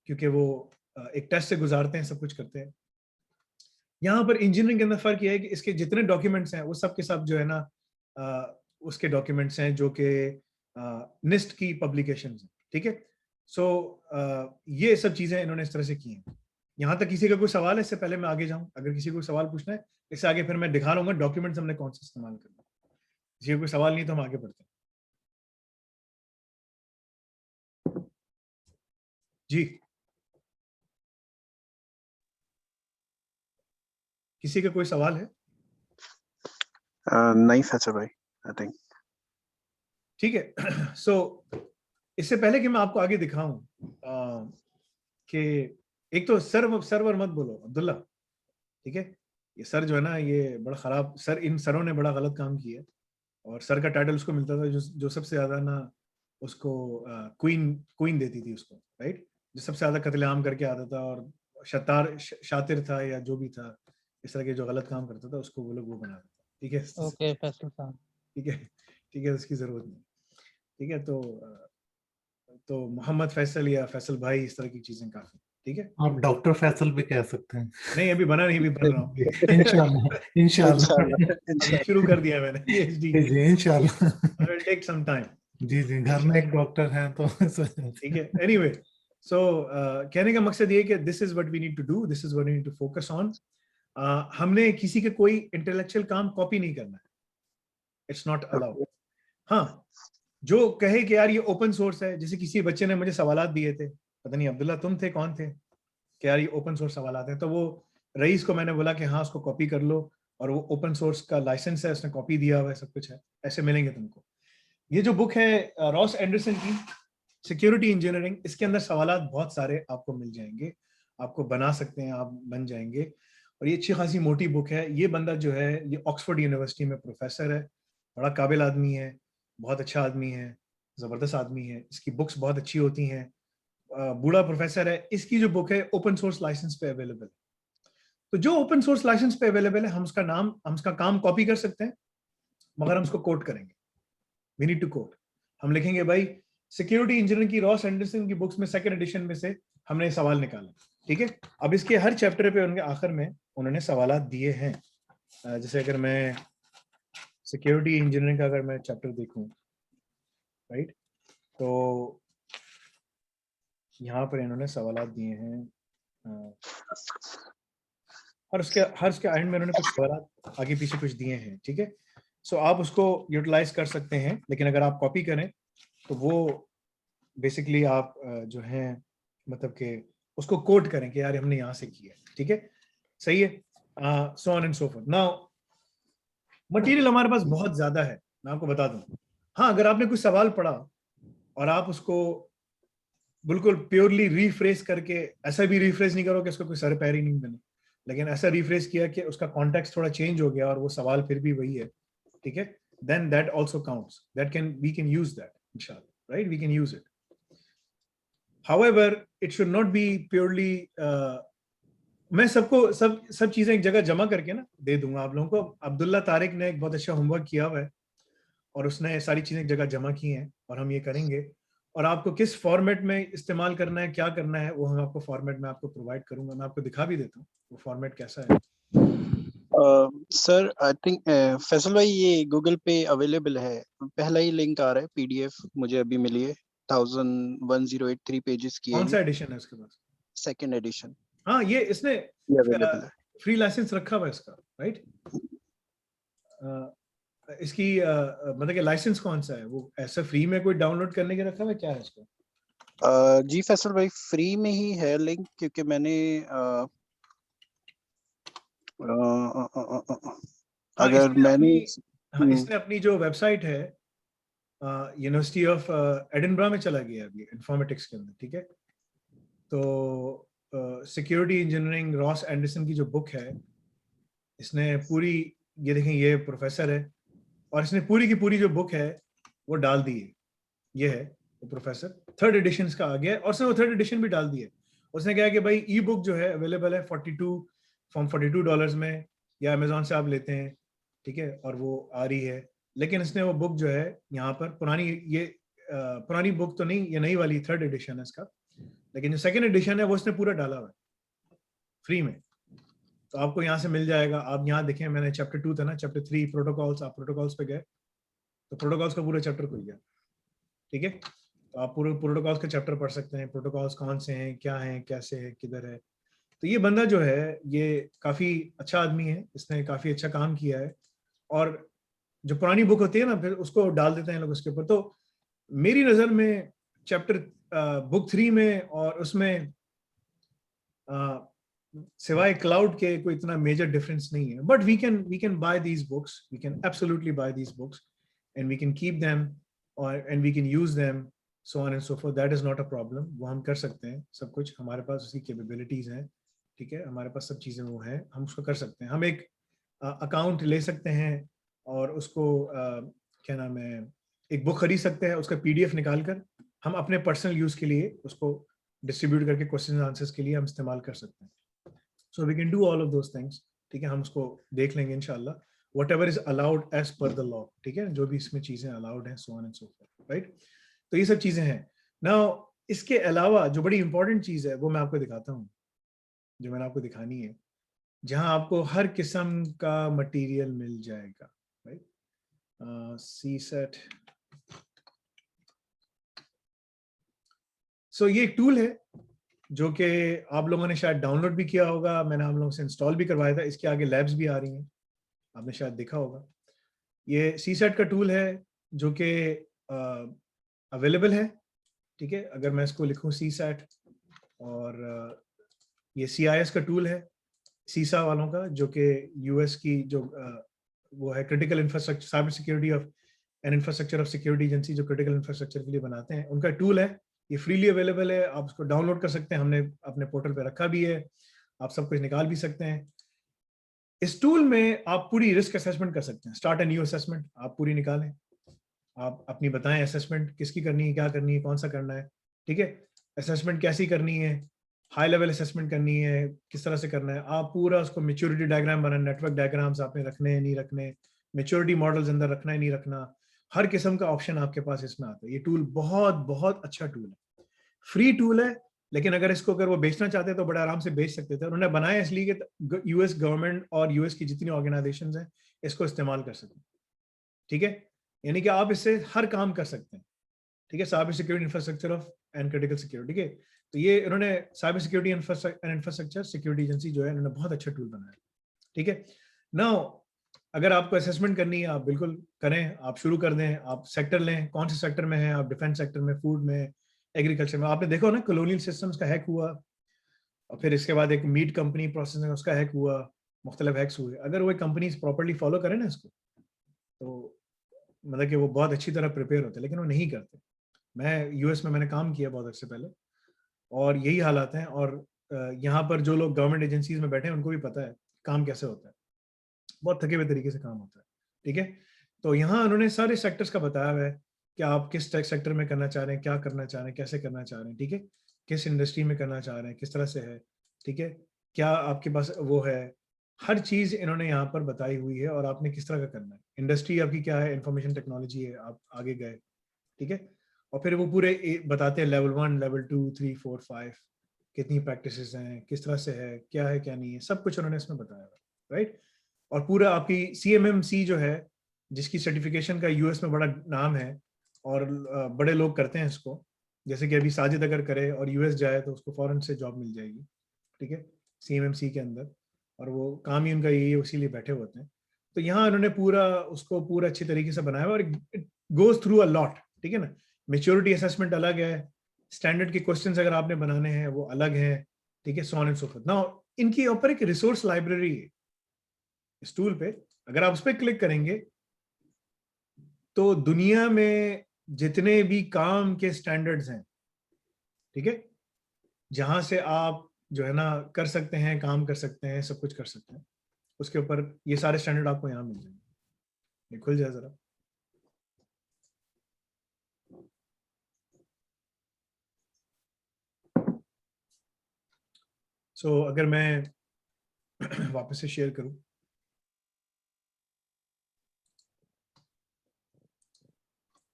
क्योंकि वो एक टेस्ट से गुजारते हैं, सब कुछ करते हैं। यहाँ पर इंजीनियरिंग के अंदर फर्क यह है कि इसके जितने डॉक्यूमेंट्स हैं वो सब के सब जो है ना उसके डॉक्यूमेंट्स हैं जो कि निस्ट की पब्लिकेशंस हैं, ठीक है। सो ये सब चीजें इन्होंने इस तरह से की हैं। यहाँ तक किसी का कोई सवाल है? इससे पहले मैं आगे जाऊँ, अगर किसी को सवाल पूछना है, इससे आगे फिर मैं दिखा रहा हूँ डॉक्यूमेंट्स हमने कौन से इस्तेमाल करना है। किसी का कोई सवाल नहीं तो हम आगे बढ़ते हैं। जी, किसी का कोई सवाल है? नहीं फैसल भाई, आई थिंक ठीक है। सो इससे पहले कि मैं आपको आगे दिखाऊं कि एक तो सर्वर मत बोलो अब्दुल्ला, ठीक है। ये सर जो है ना, ये बड़ा खराब सर, इन सरों ने बड़ा गलत काम किया। और सर का टाइटल उसको मिलता था जो सबसे ज्यादा ना उसको क्वीन देती थी उसको, राइट, जो सबसे ज्यादा कत्लेआम करके आता था और शातिर था या जो भी था, इस तरह के जो गलत काम करता था उसको वो लोग वो बना देता, ठीक है। ओके फैसल साहब, ठीक है, उसकी जरूरत नहीं, ठीक है। तो मोहम्मद फैसल या फैसल भाई, इस तरह की चीजें काफी, ठीक है। आप डॉक्टर फैसल भी कह सकते हैं। नहीं, अभी बना नहीं, अभी बन रहा हूँ। इंशाल्लाह शुरू कर दिया मैंने पीएचडी, जी इंशाल्लाह। I will take some time। जी घर में एक डॉक्टर हैं तो ठीक है। एनीवे, सो कहने का मकसद ये कि this is what we need to do, this is what we need to focus on. हमने किसी के कोई इंटेलेक्चुअल काम कॉपी नहीं करना है, इट्स नॉट अलाउड। हाँ, जो कहे कि यार ये ओपन सोर्स है, जैसे किसी बच्चे ने मुझे सवालात दिए थे, पता नहीं अब्दुल्ला तुम थे कौन थे, कि यार ये ओपन सोर्स सवालात हैं, तो वो रईस को मैंने बोला कि हाँ उसको कॉपी कर लो, और वो ओपन सोर्स का लाइसेंस है, उसने कॉपी दिया हुआ है, सब कुछ है, ऐसे मिलेंगे तुमको। ये जो बुक है रॉस एंडरसन की सिक्योरिटी इंजीनियरिंग, इसके अंदर सवालात बहुत सारे आपको मिल जाएंगे, आपको बना सकते हैं, आप बन जाएंगे। और ये अच्छी खासी मोटी बुक है। ये बंदा जो है ये ऑक्सफोर्ड यूनिवर्सिटी में प्रोफेसर है, बड़ा काबिल आदमी है, बहुत अच्छा आदमी है, जबरदस्त आदमी है, इसकी बुक्स बहुत अच्छी होती हैं, बूढ़ा प्रोफेसर है। इसकी जो बुक है ओपन सोर्स लाइसेंस पे अवेलेबल है। तो जो ओपन सोर्स लाइसेंस पे अवेलेबल है, हम उसका काम कॉपी कर सकते हैं, मगर हम उसको कोट करेंगे, वी नीड टू कोट। हम लिखेंगे भाई सिक्योरिटी इंजीनियरिंग की रॉस एंडरसन की बुक्स में सेकंड एडिशन में से हमने सवाल निकाला, ठीक है। अब इसके हर चैप्टर पे उनके आखिर में उन्होंने सवालात दिए हैं। जैसे अगर मैं सिक्योरिटी इंजीनियरिंग का अगर मैं चैप्टर देखूं, राइट, तो यहाँ पर इन्होंने सवालात दिए हैं, हर उसके एंड में उन्होंने कुछ सवालात आगे पीछे कुछ दिए हैं, ठीक है। सो आप उसको यूटिलाइज कर सकते हैं, लेकिन अगर आप कॉपी करें तो वो बेसिकली आप जो है मतलब कि उसको कोट करें कि यार हमने यहाँ से किया, ठीक है, सही है। सो on and so forth. Now material हमारे पास बहुत ज्यादा है, मैं आपको बता दूं। हाँ, अगर आपने कोई सवाल पढ़ा और आप उसको बिल्कुल प्योरली रीफ्रेस करके, ऐसा भी रीफ्रेस नहीं करो कि उसका कोई सर पैर ही नहीं बने, लेकिन ऐसा रीफ्रेस किया कि उसका कॉन्टेक्स्ट थोड़ा चेंज हो गया और वो सवाल फिर भी वही है, ठीक है, then that also counts, we can use that inshallah, right, we can use it. However, it should not be purely मैं सबको सब चीजें एक जगह जमा करके ना दे दूंगा आप लोगों को। अब्दुल्ला तारिक ने एक बहुत अच्छा होमवर्क किया हुआ है और उसने सारी चीजें एक जगह जमा की हैं, और हम ये करेंगे। और आपको किस फॉर्मेट में इस्तेमाल करना है, क्या करना है, वो हम आपको फॉर्मेट में आपको प्रोवाइड करूंगा। मैं आपको दिखा भी देता हूँ वो फॉर्मेट कैसा है। सर आई थिंक फैसल भाई ये गूगल पे अवेलेबल है, पहला ही लिंक आ रहा है, पीडीएफ मुझे अभी मिली है, 1083 पेजेस की है। कौन सा एडिशन है उसके पास? Second edition. हाँ, ये इसने ये अवेलेबल है, फ्री लाइसेंस रखा हुआ है इसका, राइट। इसकी मतलब कि लाइसेंस कौन सा है, वो ऐसा फ्री में कोई डाउनलोड करने के रखा हुआ है, क्या है इसका? जी फैसल भाई फ्री में ही है लिंक, क्योंकि मैंने अगर मैंने इसने अपनी जो वेबसाइट है यूनिवर्सिटी ऑफ एडिनबरा में चला गया अभी इंफॉर्मेटिक्स के अंदर, ठीक है। तो सिक्योरिटी इंजीनियरिंग रॉस एंडरसन की जो बुक है, इसने पूरी, ये देखें ये प्रोफेसर है और इसने पूरी की पूरी जो बुक है वो डाल दी है। ये है वो प्रोफेसर, थर्ड एडिशन का आ गया और उसने वो थर्ड एडिशन भी डाल दी है। उसने कहा कि भाई ई बुक जो है अवेलेबल है $42 में, या अमेजोन से आप लेते हैं, ठीक है, और वो आ रही है। लेकिन इसने वो बुक जो है यहाँ पर पुरानी बुक तो नहीं, ये नई वाली थर्ड एडिशन है इसका, लेकिन जो सेकंड एडिशन है वो इसने पूरा डाला हुआ है फ्री में। तो आपको यहाँ से मिल जाएगा। आप यहाँ देखें, मैंने चैप्टर 2 था ना, चैप्टर 3 प्रोटोकॉल्स, आप प्रोटोकॉल्स पे गए तो प्रोटोकॉल्स का पूरा चैप्टर खुल गया, ठीक है। तो आप पूरे प्रोटोकॉल्स का चैप्टर पढ़ सकते हैं, प्रोटोकॉल्स कौन से हैं, क्या हैं, कैसे है, किधर है। तो ये बंदा जो है ये काफी अच्छा आदमी है, इसने काफी अच्छा काम किया है। और जो पुरानी बुक होती है ना, फिर उसको डाल देते हैं लोग उसके ऊपर। तो मेरी नजर में चैप्टर बुक 3 में और उसमें सिवाय क्लाउड के कोई इतना मेजर डिफरेंस नहीं है। But we can buy these books, we can absolutely buy these books and we can keep them और and we can use them, so on and so forth. That is not a problem. वो हम कर सकते हैं, सब कुछ हमारे पास उसकी कैपेबिलिटीज हैं, ठीक है, हमारे पास सब चीजें वो हैं, हम उसको कर सकते हैं। हम एक अकाउंट ले सकते हैं और उसको क्या नाम है, एक बुक खरीद सकते हैं, उसका पीडीएफ निकाल कर हम अपने पर्सनल यूज के लिए उसको डिस्ट्रीब्यूट करके क्वेश्चन आंसर्स के लिए हम इस्तेमाल कर सकते हैं। So we can do all of those things, ठीक है। हम उसको देख लेंगे इंशाल्लाह, whatever is allowed as per the law, ठीक है, जो भी इसमें चीजें अलाउड हैं, so on and so forth, right. तो ये सब चीजें हैं। नाउ इसके अलावा जो बड़ी इंपॉर्टेंट चीज है वो मैं आपको दिखाता हूँ, जो मैंने आपको दिखानी है, जहां आपको हर किस्म का मटेरियल मिल जाएगा, राइट। सी सेट सो ये एक टूल है जो कि आप लोगों ने शायद डाउनलोड भी किया होगा, मैंने आप लोगों से इंस्टॉल भी करवाया था। इसके आगे लैब्स भी आ रही हैं, आपने शायद देखा होगा। ये CSAT का टूल है जो कि अवेलेबल है, ठीक है। अगर मैं इसको लिखूं CSAT, और ये CIS का टूल है सीसा वालों का, जो कि US की जो वो है critical infrastructure cyber security of and infrastructure of security agency, जो क्रिटिकल इंफ्रास्ट्रक्चर के लिए बनाते हैं, उनका टूल है। ये फ्रीली अवेलेबल है, आप उसको डाउनलोड कर सकते हैं, हमने अपने पोर्टल पे रखा भी है, आप सब कुछ निकाल भी सकते हैं। इस टूल में आप पूरी रिस्क असेसमेंट कर सकते हैं, स्टार्ट एंड न्यू असेसमेंट आप पूरी निकालें, आप अपनी बताएं असेसमेंट किसकी करनी है, क्या करनी है, कौन सा करना है, ठीक है। असेसमेंट कैसी करनी है, हाई लेवल असेसमेंट करनी है, किस तरह से करना है, आप पूरा उसको मैच्योरिटी डायग्राम बनाना, नेटवर्क डायग्राम्स आपने रखने हैं नहीं रखने, मैच्योरिटी मॉडल्स अंदर रखना है नहीं रखना, हर किस्म का ऑप्शन आपके पास इसमें आता है। ये टूल बहुत बहुत अच्छा टूल है, फ्री टूल है, लेकिन अगर वो बेचना चाहते हैं तो बड़े आराम से बेच सकते थे। उन्होंने बनाया इसलिए कि US गवर्नमेंट और US की जितनी ऑर्गेनाइजेशंस हैं इसको इस्तेमाल कर सकें, ठीक है। यानी कि आप इससे हर काम कर सकते हैं, ठीक है। Cyber security infrastructure of and critical security, ठीक है। तो ये इन्होंने cyber security and infrastructure security agency जो है, इन्होंने बहुत अच्छा टूल बनाया, ठीक है। नाउ अगर आपको असेसमेंट करनी है, आप बिल्कुल करें, आप शुरू कर दें, आप सेक्टर लें, कौन से सेक्टर में हैं आप, डिफेंस सेक्टर में, फूड में, एग्रीकल्चर में। आपने देखो ना कॉलोनियल सिस्टम्स का हैक हुआ, और फिर इसके बाद एक मीट कंपनी प्रोसेसिंग उसका हैक हुआ, मुख्तलिफ हैक्स हुए। अगर वो कंपनीज प्रॉपर्ली फॉलो करें ना इसको, तो मतलब कि वो बहुत अच्छी तरह प्रिपेयर होते हैं, लेकिन वो नहीं करते। मैं US में मैंने काम किया बहुत अर्से पहले, और यही हालात हैं। और यहाँ पर जो लोग गवर्नमेंट एजेंसीज में बैठे हैं उनको भी पता है काम कैसे होता है, बहुत थके हुए तरीके से काम होता है, ठीक है। तो यहाँ उन्होंने सारे सेक्टर्स का बताया हुआ है कि आप किस सेक्टर में करना चाह रहे हैं, क्या करना चाह रहे हैं, कैसे करना चाह रहे हैं, ठीक है। किस इंडस्ट्री में करना चाह रहे हैं, किस तरह से है, ठीक है, क्या आपके पास वो है, हर चीज इन्होंने यहाँ पर बताई हुई है, और आपने किस तरह का करना है। इंडस्ट्री आपकी क्या है, इंफॉर्मेशन टेक्नोलॉजी है, आप आगे गए, ठीक है। और फिर वो पूरे बताते हैं लेवल 1, लेवल 2, 3, 4, 5 कितनी प्रैक्टिसेस हैं, किस तरह से है, क्या है क्या नहीं है, सब कुछ उन्होंने इसमें बताया हुआ, राइट। और पूरा आपकी CMMC जो है, जिसकी सर्टिफिकेशन का US में बड़ा नाम है, और बड़े लोग करते हैं इसको, जैसे कि अभी साजिद अगर करे और US जाए तो उसको फौरन से जॉब मिल जाएगी, ठीक है, CMMC के अंदर। और वो काम ही उनका यही है, इसीलिए बैठे होते हैं। तो यहाँ उन्होंने उसको पूरा अच्छी तरीके से बनाया, और it goes through a lot, ठीक है ना। मेच्योरिटी असेसमेंट अलग है, स्टैंडर्ड के क्वेश्चंस अगर आपने बनाने हैं वो अलग है, ठीक है, सो on and so fourth. Now इनके ऊपर एक रिसोर्स लाइब्रेरी है इस टूल पे, अगर आप उस पर क्लिक करेंगे तो दुनिया में जितने भी काम के स्टैंडर्ड्स हैं, ठीक है, जहां से आप जो है ना कर सकते हैं, काम कर सकते हैं, सब कुछ कर सकते हैं, उसके ऊपर ये सारे स्टैंडर्ड आपको यहाँ मिल जाएंगे। ये खुल जाए जरा। सो अगर मैं वापस से शेयर करूं,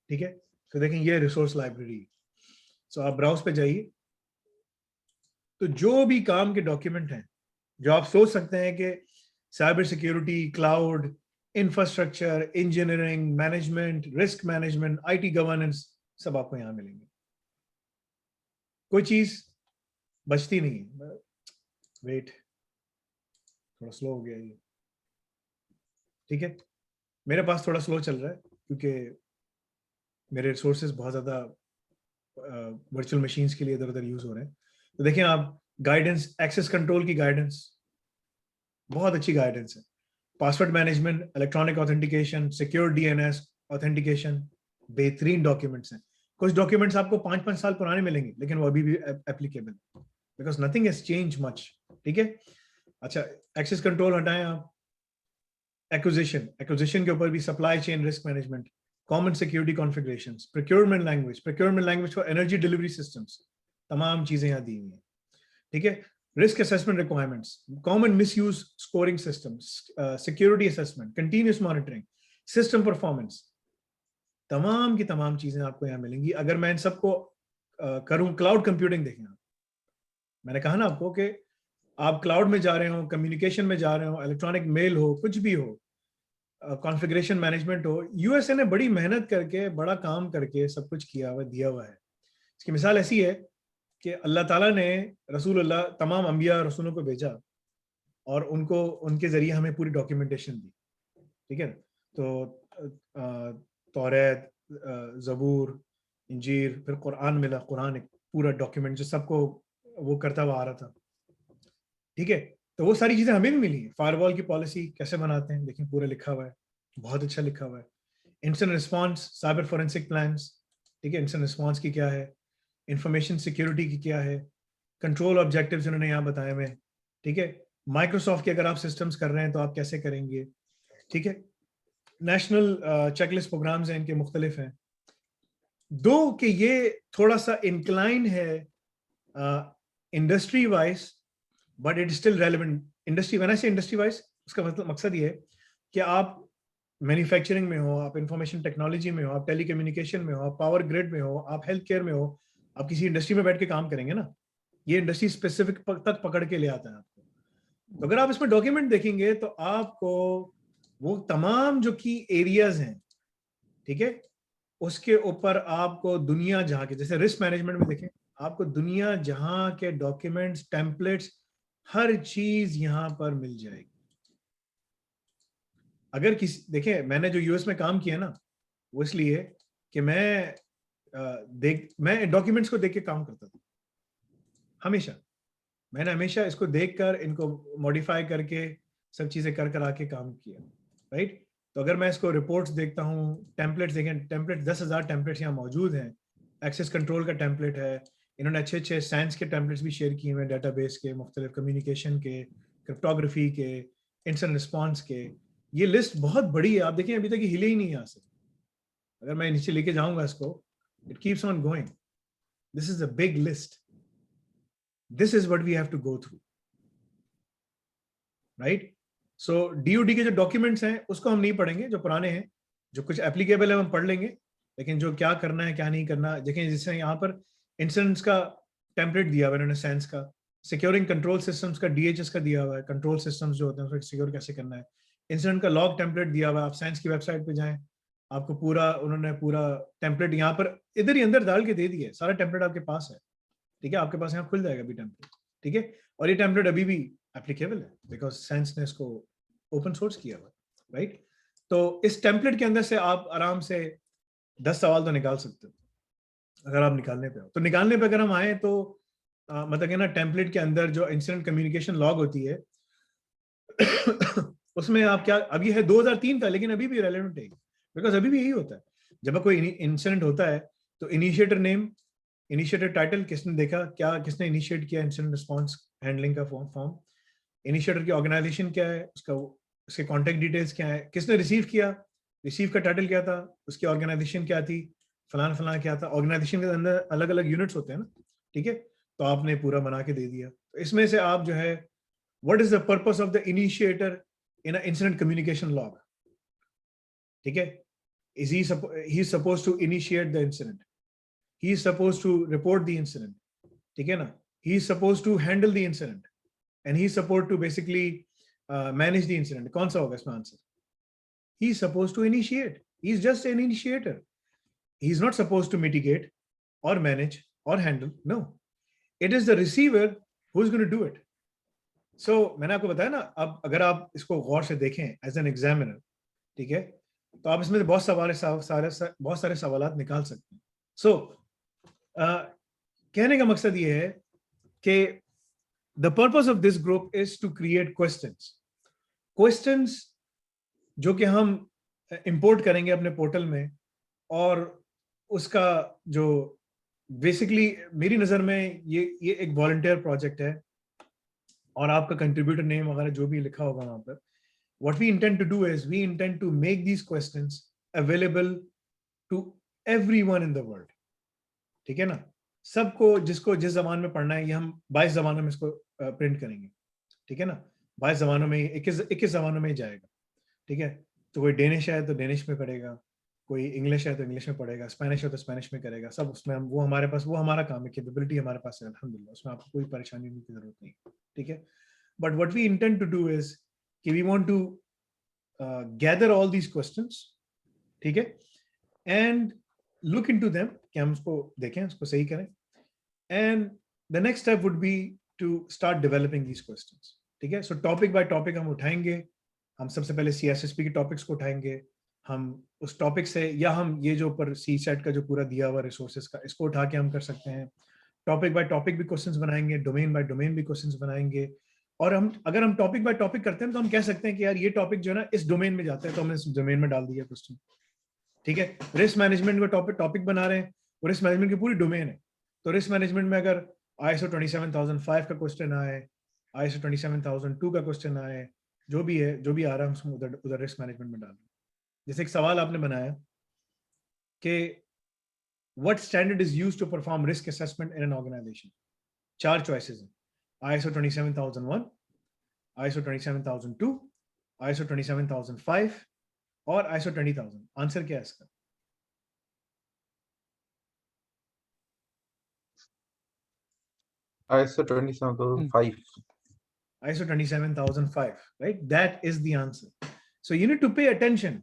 ठीक है, तो देखें ये रिसोर्स लाइब्रेरी। सो आप ब्राउज पे जाइए, तो जो भी काम के डॉक्यूमेंट हैं, जो आप सोच सकते हैं कि cyber security, cloud, infrastructure, engineering, management, risk management, IT governance, सब आपको यहाँ मिलेंगे। कोई चीज बचती नहीं है। वेट, थोड़ा स्लो हो गया ये, ठीक है। मेरे पास थोड़ा स्लो चल रहा है क्योंकि मेरे रिसोर्सेज बहुत ज़्यादा वर्चुअल मशीन्स के लिए इधर उधर यूज हो रहे हैं। तो देखिए आप, गाइडेंस, एक्सेस कंट्रोल की गाइडेंस बहुत अच्छी गाइडेंस है, password management, electronic authentication, secure DNS authentication, बेहतरीन डॉक्यूमेंट्स हैं। कुछ डॉक्यूमेंट्स आपको 5-5 साल पुराने मिलेंगे, लेकिन वो अभी भी applicable, because nothing has change much, ठीक है। अच्छा, एक्सेस कंट्रोल हटाएं आप। एक्विजिशन के ऊपर भी supply chain risk management, common security configurations, procurement language for energy delivery systems, तमाम चीजें यहाँ दी हुई हैं, ठीक है। Risk assessment requirements, common misuse scoring systems, security assessment, continuous monitoring, system performance, तमाम की तमाम चीजें आपको यहाँ मिलेंगी। अगर मैं इन सबको करूं, क्लाउड कंप्यूटिंग देखें आप, मैंने कहा ना आपको कि आप क्लाउड में जा रहे हो, कम्युनिकेशन में जा रहे हो, इलेक्ट्रॉनिक मेल हो, कुछ भी हो, कॉन्फ़िगरेशन मैनेजमेंट हो, USA ने बड़ी मेहनत करके, बड़ा काम करके सब कुछ किया हुआ, दिया हुआ है। इसकी मिसाल ऐसी है कि अल्लाह ताला ने रसूलुल्लाह तमाम अंबिया रसूलों को भेजा और उनको उनके जरिए हमें पूरी डॉक्यूमेंटेशन दी, ठीक है। तो तौरात, ज़बूर, इंजील, फिर कुरान मिला, कुरान एक पूरा डॉक्यूमेंट जो सबको वो करता हुआ आ रहा था, ठीक है। तो वो सारी चीजें हमें भी मिली हैं। फायरवॉल की पॉलिसी कैसे बनाते हैं देखिए, पूरा लिखा हुआ है, बहुत अच्छा लिखा हुआ है। Incident response, cyber forensic plans, ठीक है, इंसिडेंट रिस्पांस की क्या है, इंफॉर्मेशन सिक्योरिटी की क्या है, कंट्रोल ऑब्जेक्टिव्स उन्होंने यहाँ बताए हुए हैं, ठीक है। माइक्रोसॉफ्ट के अगर आप सिस्टम्स कर रहे हैं तो आप कैसे करेंगे, ठीक है। नेशनल चेकलिस्ट प्रोग्राम्स हैं, इनके मुख्तलिफ हैं। दो कि ये थोड़ा सा इंक्लाइन है industry wise, but it still relevant industry. When I से इंडस्ट्री वाइज, उसका मतलब मकसद ये है कि आप मैन्युफैक्चरिंग में हो, आप इंफॉर्मेशन टेक्नोलॉजी में हो, आप टेलीकम्युनिकेशन में हो, आप पावर ग्रिड में हो, आप हेल्थ केयर में हो, आप किसी इंडस्ट्री में बैठ के काम करेंगे ना, ये इंडस्ट्री स्पेसिफिक तक पकड़ के ले आता है आपको। तो अगर आप इसमें डॉक्यूमेंट देखेंगे तो आपको वो तमाम जो की एरियाज हैं, ठीक है, उसके ऊपर आपको दुनिया जहां के, जैसे रिस्क मैनेजमेंट में देखें, आपको दुनिया जहां के डॉक्यूमेंट्स, टेम्पलेट्स, हर चीज यहां पर मिल जाएगी। अगर किसी, देखिए मैंने जो यूएस में काम किया ना, वो इसलिए कि मैं डॉक्यूमेंट्स को देख के काम करता था हमेशा। मैंने हमेशा इसको देखकर, इनको मॉडिफाई करके, सब चीजें कर कर आके काम किया, राइट। तो अगर मैं इसको रिपोर्ट्स देखता हूँ, टेम्पलेट्स देखें, टेम्पलेट 10,000 टेम्पलेट्स यहाँ मौजूद हैं। एक्सेस कंट्रोल का टेम्पलेट है, इन्होंने अच्छे अच्छे साइंस के टेम्पलेट्स भी शेयर किए हुए हैं, डेटाबेस के, मुख्तलिफ कम्युनिकेशन के, क्रिप्टोग्राफी के, इंस्टेंट रिस्पॉन्स के। ये लिस्ट बहुत बड़ी है, आप देखिए अभी तक ये हिले ही नहीं यहाँ से। अगर मैं नीचे लेके जाऊंगा इसको, it keeps on going. This is a big list, this is what we have to go through, right. So DoD के जो डॉक्यूमेंट्स हैं उसको हम नहीं पढ़ेंगे, जो पुराने हैं, जो कुछ एप्लीकेबल है हम पढ़ लेंगे, लेकिन जो क्या करना है क्या नहीं करना, देखें जैसे यहाँ पर इंसिडेंट्स का टेम्पलेट दिया हुआ है उन्होंने, साइंस का, सिक्योरिंग कंट्रोल सिस्टम्स का DHS का दिया हुआ है, कंट्रोल सिस्टम्स जो होते हैं उसको सिक्योर कैसे करना है। इंसिडेंट का लॉग टेम्पलेट दिया हुआ है, आप साइंस की वेबसाइट पे जाएं, आपको पूरा उन्होंने पूरा टेम्पलेट यहाँ पर इधर ही अंदर डाल के दे दिया है, सारा टेम्पलेट आपके पास है, ठीक है, आपके पास यहाँ खुल जाएगा अभी टेम्पलेट, ठीक है। और ये टेम्पलेट अभी भी एप्लीकेबल है बिकॉज साइंस ने इसको ओपन सोर्स किया हुआ, राइट। तो इस टेम्पलेट के अंदर से आप आराम से 10 सवाल तो निकाल सकते हो, अगर आप निकालने पे हो। तो निकालने पे अगर हम आए तो मतलब कि ना, टेम्पलेट के अंदर जो इंसिडेंट कम्युनिकेशन लॉग होती है उसमें आप क्या, अभी है 2003 का, लेकिन अभी भी रेलेवेंट है, बिकॉज अभी भी यही होता है। जब कोई इंसिडेंट होता है तो इनिशिएटर नेम, इनिशिएटर टाइटल, किसने देखा, क्या किसने इनिशिएट किया इंसिडेंट रिस्पांस हैंडलिंग का फॉर्म, इनिशिएटर की ऑर्गेनाइजेशन क्या है, उसका उसके कॉन्टेक्ट डिटेल्स क्या है, किसने रिसीव किया, रिसीव का टाइटल क्या था, उसकी ऑर्गेनाइजेशन क्या थी, फलाना फलाना क्या था। ऑर्गेनाइजेशन के अंदर अलग अलग यूनिट्स होते हैं ना, ठीक है, तो आपने पूरा बना के दे दिया। तो इसमें से आप जो है, what is the purpose of the initiator in a incident communication log, ठीक है, is he supposed to initiate the incident, he is supposed to report the incident, ठीक है ना, he is supposed to handle the incident, and he is supposed to basically manage the incident। कौन सा होगा इसमें answer? He is supposed to initiate, he is just an initiator, he is not supposed to mitigate or manage or handle, no, it is the receiver who is going to do it। so मैंने आपको बताया ना, अब अगर आप इसको गौर से देखें एज एन एग्जामिनर, ठीक है, तो आप इसमें बहुत सारे सवाल निकाल सकते हैं। सो कहने का मकसद ये है कि the purpose of this group is to create questions जो कि हम इंपोर्ट करेंगे अपने पोर्टल में, और उसका जो बेसिकली मेरी नज़र में ये एक वॉलंटियर प्रोजेक्ट है, और आपका कंट्रीब्यूटर नेम वगैरह जो भी लिखा होगा वहां पर। What we intend to do is we intend to make these questions available to everyone in the world, ठीक है ना, सबको, जिसको जिस जबान में पढ़ना है। ये हम 22 जबानों में इसको प्रिंट करेंगे, ठीक है ना, 22 जबानों में, 21 जबानों में ही जाएगा, ठीक है। तो कोई डेनिश है तो डेनिश में पढ़ेगा, कोई इंग्लिश है तो इंग्लिश में पढ़ेगा, स्पेनिश है तो स्पेनिश में करेगा, सब उसमें हम, वो हमारे पास, वो हमारा काम है, कैपेबिलिटी हमारे पास है अल्हम्दुलिल्लाह, उसमें आपको कोई परेशानी की जरूरत नहीं, ठीक है। But what we intend to do is कि we want to gather all these questions, ठीक है, and look into them, कि हम उसको देखें, उसको सही करें, and the next step would be to start developing these questions, ठीक है। सो टॉपिक बाय टॉपिक हम उठाएंगे, हम सबसे पहले CSSP के टॉपिक्स को उठाएंगे, हम उस टॉपिक से, या हम ये जो ऊपर CSAT का जो पूरा दिया हुआ रिसोर्सेज का, इसको उठा के हम कर सकते हैं। टॉपिक बाय टॉपिक भी क्वेश्चंस बनाएंगे, डोमेन बाय डोमेन भी क्वेश्चंस बनाएंगे। और हम अगर हम टॉपिक बाय टॉपिक करते हैं तो हम कह सकते हैं कि यार ये टॉपिक जो है ना इस डोमेन में जाता है, तो हमने इस डोमेन में डाल दिया क्वेश्चन, ठीक है। रिस्क मैनेजमेंट का टॉपिक बना रहे हैं, वो रिस्क मैनेजमेंट की पूरी डोमेन है, तो रिस्क मैनेजमेंट में अगर ISO 27005 का क्वेश्चन आए, ISO 27002 का क्वेश्चन आए, जो भी है, जो भी आ रहा है हम उधर रिस्क मैनेजमेंट में डाल रहे हैं। जैसे एक सवाल आपने बनाया कि what standard is used to perform risk assessment in an organisation, 4 choices हैं, ISO 27001, ISO 27002, ISO 27005 और ISO 20000। आंसर क्या है इसका? ISO 27005. ISO 27005, right? That is the answer. So you need to pay attention,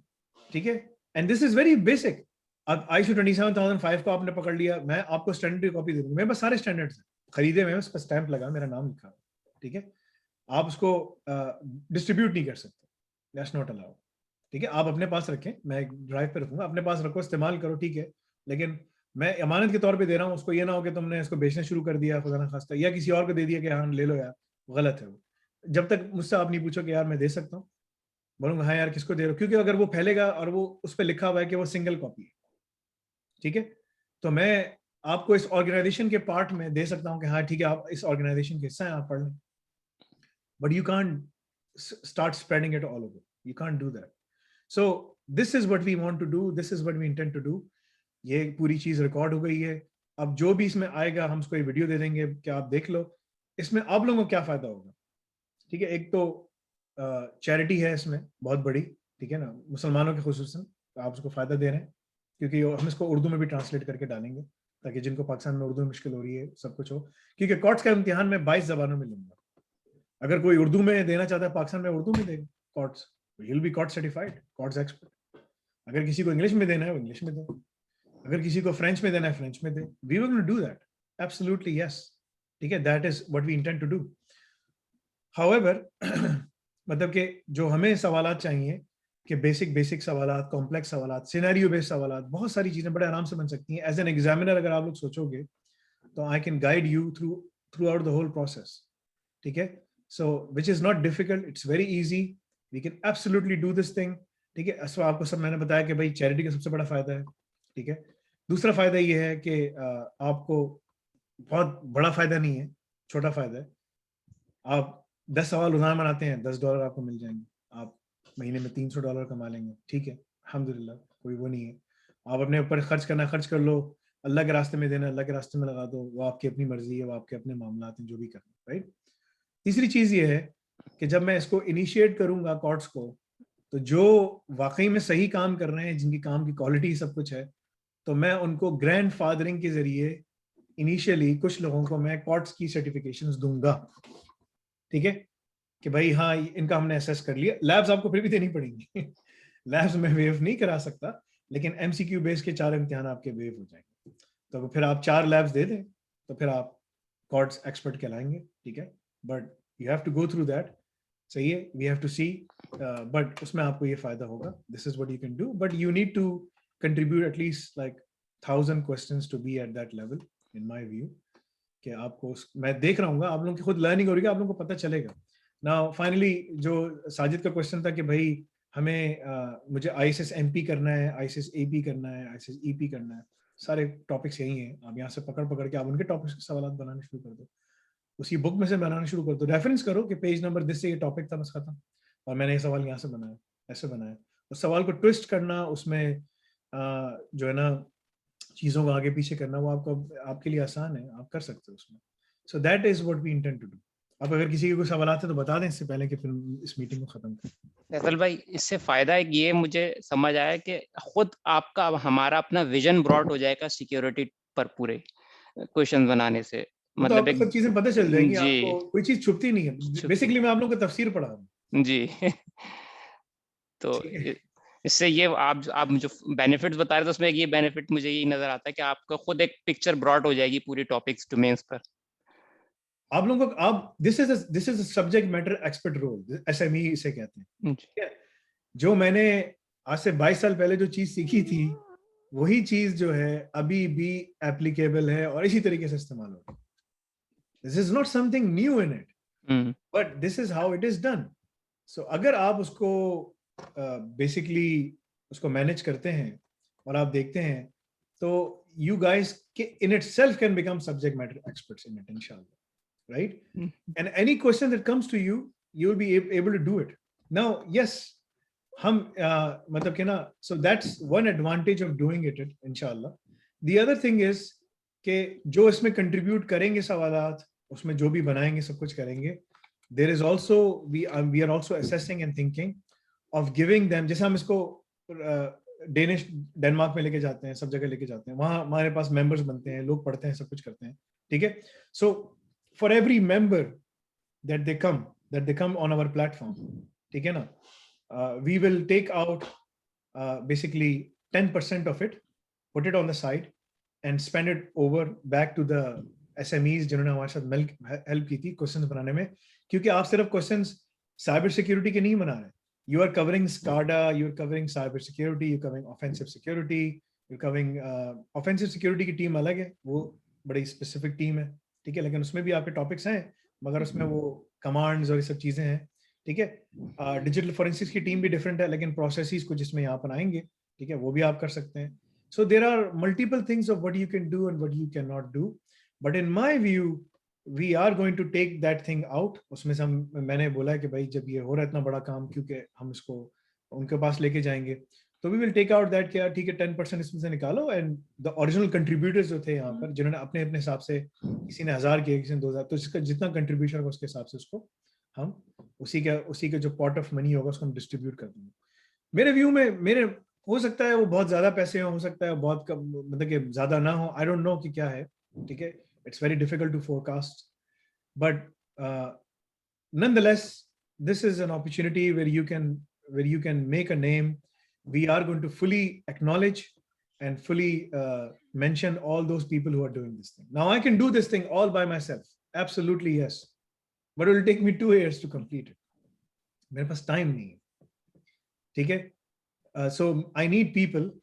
ठीक है? And this is very basic. अब ISO 27005 को आपने पकड़ लिया, मैं आपको स्टैंडर्ड की कॉपी दे दूंगा, मेरे पास सारे स्टैंडर्ड्स हैं, खरीदे हुए हैं, उस पर स्टैंप लगा, मेरा नाम लिखा हुआ, ठीक है। आप उसको डिस्ट्रीब्यूट नहीं कर सकते, दैट्स नॉट अलाउड, ठीक है। आप अपने पास रखें, मैं एक ड्राइव पे रखूंगा, अपने पास रखो, इस्तेमाल करो, ठीक है। लेकिन मैं अमानत के तौर पे दे रहा हूँ उसको, ये ना हो कि तुमने इसको बेचना शुरू कर दिया खुदा ना खास्ता, या किसी और को दे दिया कि हाँ ले लो यार, गलत है वो। जब तक मुझसे आप नहीं पूछो कि यार मैं दे सकता हूँ, बोलूंगा हाँ यार किसको दे रहे हो, क्योंकि अगर वो फैलेगा और वो उस पर लिखा हुआ है कि वो सिंगल कॉपी है, ठीक है, तो मैं आपको इस ऑर्गेनाइजेशन के पार्ट में दे सकता हूँ कि हाँ ठीक है आप इस ऑर्गेनाइजेशन के हिस्सा हैं, आप पढ़ लें, but you can't start spreading it all over, you can't do that. So this is what we want to do, this is what we intend to do. ये पूरी चीज रिकॉर्ड हो गई है, अब जो भी इसमें आएगा हम उसको ये वीडियो दे देंगे कि आप देख लो, इसमें आप लोगों को क्या फायदा होगा, ठीक है। एक तो चैरिटी है इसमें बहुत बड़ी, ठीक है ना, मुसलमानों के खुसूसन, तो आप उसको फायदा दे रहे हैं, क्योंकि हम इसको उर्दू में भी ट्रांसलेट करके डालेंगे ताकि जिनको पाकिस्तान में उर्दू में मुश्किल हो रही है सब कुछ हो, क्योंकि कॉट्स का इम्तिहान मैं 22 जबानों में लूंगा। अगर कोई उर्दू में देना चाहता है पाकिस्तान में उर्दू में देगा cots, will be cot certified, cots expert. अगर किसी को इंग्लिश में देना है वो इंग्लिश में दे, अगर किसी को फ्रेंच में देना है फ्रेंच में दे, we will do that, absolutely yes, ठीक है। That is what we intend to do. However मतलब कि जो हमें सवालात चाहिए कि बेसिक सवालात, कॉम्प्लेक्स सवालात, सिनेरियो बेस्ड सवालात, बहुत सारी चीजें बड़े आराम से बन सकती हैं। एज एन एग्जामिनर अगर आप लोग सोचोगे तो I can guide you throughout the whole process, ठीक है। So which is not difficult, it's very easy, we can absolutely do this thing, ठीक है। सो आपको सब मैंने बताया कि भाई चैरिटी का सबसे बड़ा फायदा है, ठीक है। दूसरा फायदा ये है कि आपको बहुत बड़ा फायदा नहीं है, छोटा फायदा है। आप 10 सवाल रोजाना बनाते हैं, $10 आपको मिल जाएंगे, आप महीने में $300 कमा लेंगे, ठीक है, अल्हम्दुलिल्लाह, कोई वो नहीं है। आप अपने ऊपर खर्च करना खर्च कर लो, अल्लाह के रास्ते में देना अल्लाह के रास्ते में लगा दो, वो आपकी अपनी मर्जी है, वो आपके अपने मामलात हैं, जो भी करना, राइट। तीसरी चीज ये है कि जब मैं इसको इनिशिएट करूंगा कॉर्ट्स को, तो जो वाकई में सही काम कर रहे हैं, जिनकी काम की क्वालिटी सब कुछ है, तो मैं उनको ग्रैंड फादरिंग के जरिए इनिशियली कुछ लोगों को मैं कॉर्ट्स की सर्टिफिकेशंस दूंगा, ठीक है, कि भाई हाँ इनका हमने असेस कर लिया। लैब्स आपको फिर भी देनी पड़ेंगी लैब्स में वेव नहीं करा सकता, लेकिन MCQ बेस के 4 इम्तिहान आपके वेव हो जाएंगे, तो फिर आप 4 लैब्स दे दें तो फिर आप कॉर्ट्स एक्सपर्ट कहलाएंगे, ठीक है। But you have to go through that, सही है, we have to see, but उसमें आपको ये फायदा होगा। This is what you can do, but you need to contribute at least like 1000 questions to be at that level in my view, कि आपको मैं देख रहा हूँ आप लोगों की खुद लर्निंग हो रही है, आप लोगों को पता चलेगा। नाउ फाइनली जो साजिद का क्वेश्चन था कि भाई हमें मुझे ISS MP करना है, ISS AP करना है, ISS EP करना है, सारे टॉपिक्स यही हैं, आप यहाँ से पकड़ के आप उनके टॉपिक्स के सवाल बनाने शुरू कर दो, उसी बुक में से बनाना शुरू कर दो, रेफरेंस करो कि पेज नंबर दिस से ये टॉपिक था, बस खत्म, और मैंने ये सवाल यहाँ से बनाया, ऐसे बनाया। उस सवाल को ट्विस्ट करना, उसमें जो है ना चीज़ों को आगे पीछे करना, वो आपके लिए आसान है, आप कर सकते हो उसमें। So that is what we intend to do. अब अगर किसी के कोई सवाल आते हैं तो बता दें इससे पहले कि फिर इस मीटिंग को खत्म करें। फैसल भाई, इससे फायदा एक ये मुझे समझ आया कि खुद आपका हमारा अपना विजन ब्रॉड हो जाएगा सिक्योरिटी पर पूरे क्वेश्चन बनाने से, मतलब तो आपको सब चीजें पता चल जाएंगी, जी, आपको कोई चीज छुपती नहीं है। बेसिकली मैं आप लोगों को तफसीर पढ़ा रहा हूं जी तो इससे ये आप जो बेनिफिट्स बता रहे थे उसमें ये बेनिफिट मुझे यही नजर आता है कि आपका खुद एक पिक्चर ब्रॉड हो जाएगी पूरी टॉपिक्स डोमेन्स पर। आप लोगों को आप this is subject matter expert role, SME इसे कहते हैं, ठीक है? जो मैंने आज से 22 साल पहले जो चीज सीखी थी वही चीज जो है अभी भी एप्लीकेबल है और इसी तरीके से इस्तेमाल हो रही है. This is not something new in it, but this is how it is done. So अगर आप उसको बेसिकली उसको मैनेज करते हैं और आप देखते हैं तो you guys in itself can become subject matter experts in it, inshallah, right? And any question that comes to you, you will be able to do it. Now, yes, hum matlab ke na, so that's one advantage of doing it, inshallah. The other thing is कि जो इसमें contribute करेंगे सवालात, उसमें जो भी बनाएंगे सब कुछ करेंगे. There is also we are also assessing and thinking of giving them, जैसे हम इसको डेनमार्क में लेके जाते हैं, सब जगह लेके जाते हैं, वहां हमारे पास मेंबर्स बनते हैं, लोग पढ़ते हैं, सब कुछ करते हैं, ठीक है? So for every member that they come on our platform, ठीक है ना, we will take out basically 10% of it, put it on the side and spend it over back to the SMEs जिन्होंने हमारे साथ हेल्प की थी questions बनाने में, क्योंकि आप सिर्फ क्वेश्चंस साइबर सिक्योरिटी के नहीं बना रहे. You are covering SCADA, you're covering cyber security, you're covering offensive security, you're covering offensive security की टीम अलग है, वो बड़ी स्पेसिफिक टीम है, ठीक है? लेकिन उसमें भी आपके टॉपिक्स हैं, मगर उसमें वो कमांड्स और ये सब चीजें हैं, ठीक है? डिजिटल फोरेंसिक्स की टीम भी डिफरेंट है, लेकिन प्रोसेसेस को जिसमें यहाँ पर आएंगे, ठीक है, वो भी आप कर सकते हैं. So there are multiple things of what you can do and what you can not do, but in my view we are going to take that thing out. उसमें से मैंने बोला है कि भाई जब ये हो रहा है इतना बड़ा काम, क्योंकि हम इसको उनके पास लेके जाएंगे, तो we will take out that क्या, ठीक है, 10% इसमें से निकालो, and the original contributors जो थे यहाँ पर, जिन्होंने अपने अपने हिसाब से, किसी ने 1000 किए, किसी ने 2000, तो इसका जितना कंट्रीब्यूशन होगा उसके हिसाब से उसको हम उसी का जो पॉट ऑफ मनी होगा उसको हम डिस्ट्रीब्यूट कर देंगे. मेरे व्यू में, मेरे हो सकता है वो बहुत ज्यादा पैसे हो सकता है बहुत कम, मतलब कि ज्यादा ना हो, आई डोंट नो कि क्या है, ठीक है? It's very difficult to forecast, but nonetheless, this is an opportunity where you can make a name. We are going to fully acknowledge and fully mention all those people who are doing this thing. Now, I can do this thing all by myself. Absolutely, yes. But it will take me 2 years to complete it. मेरे पास time नहीं है, ठीक है? So I need people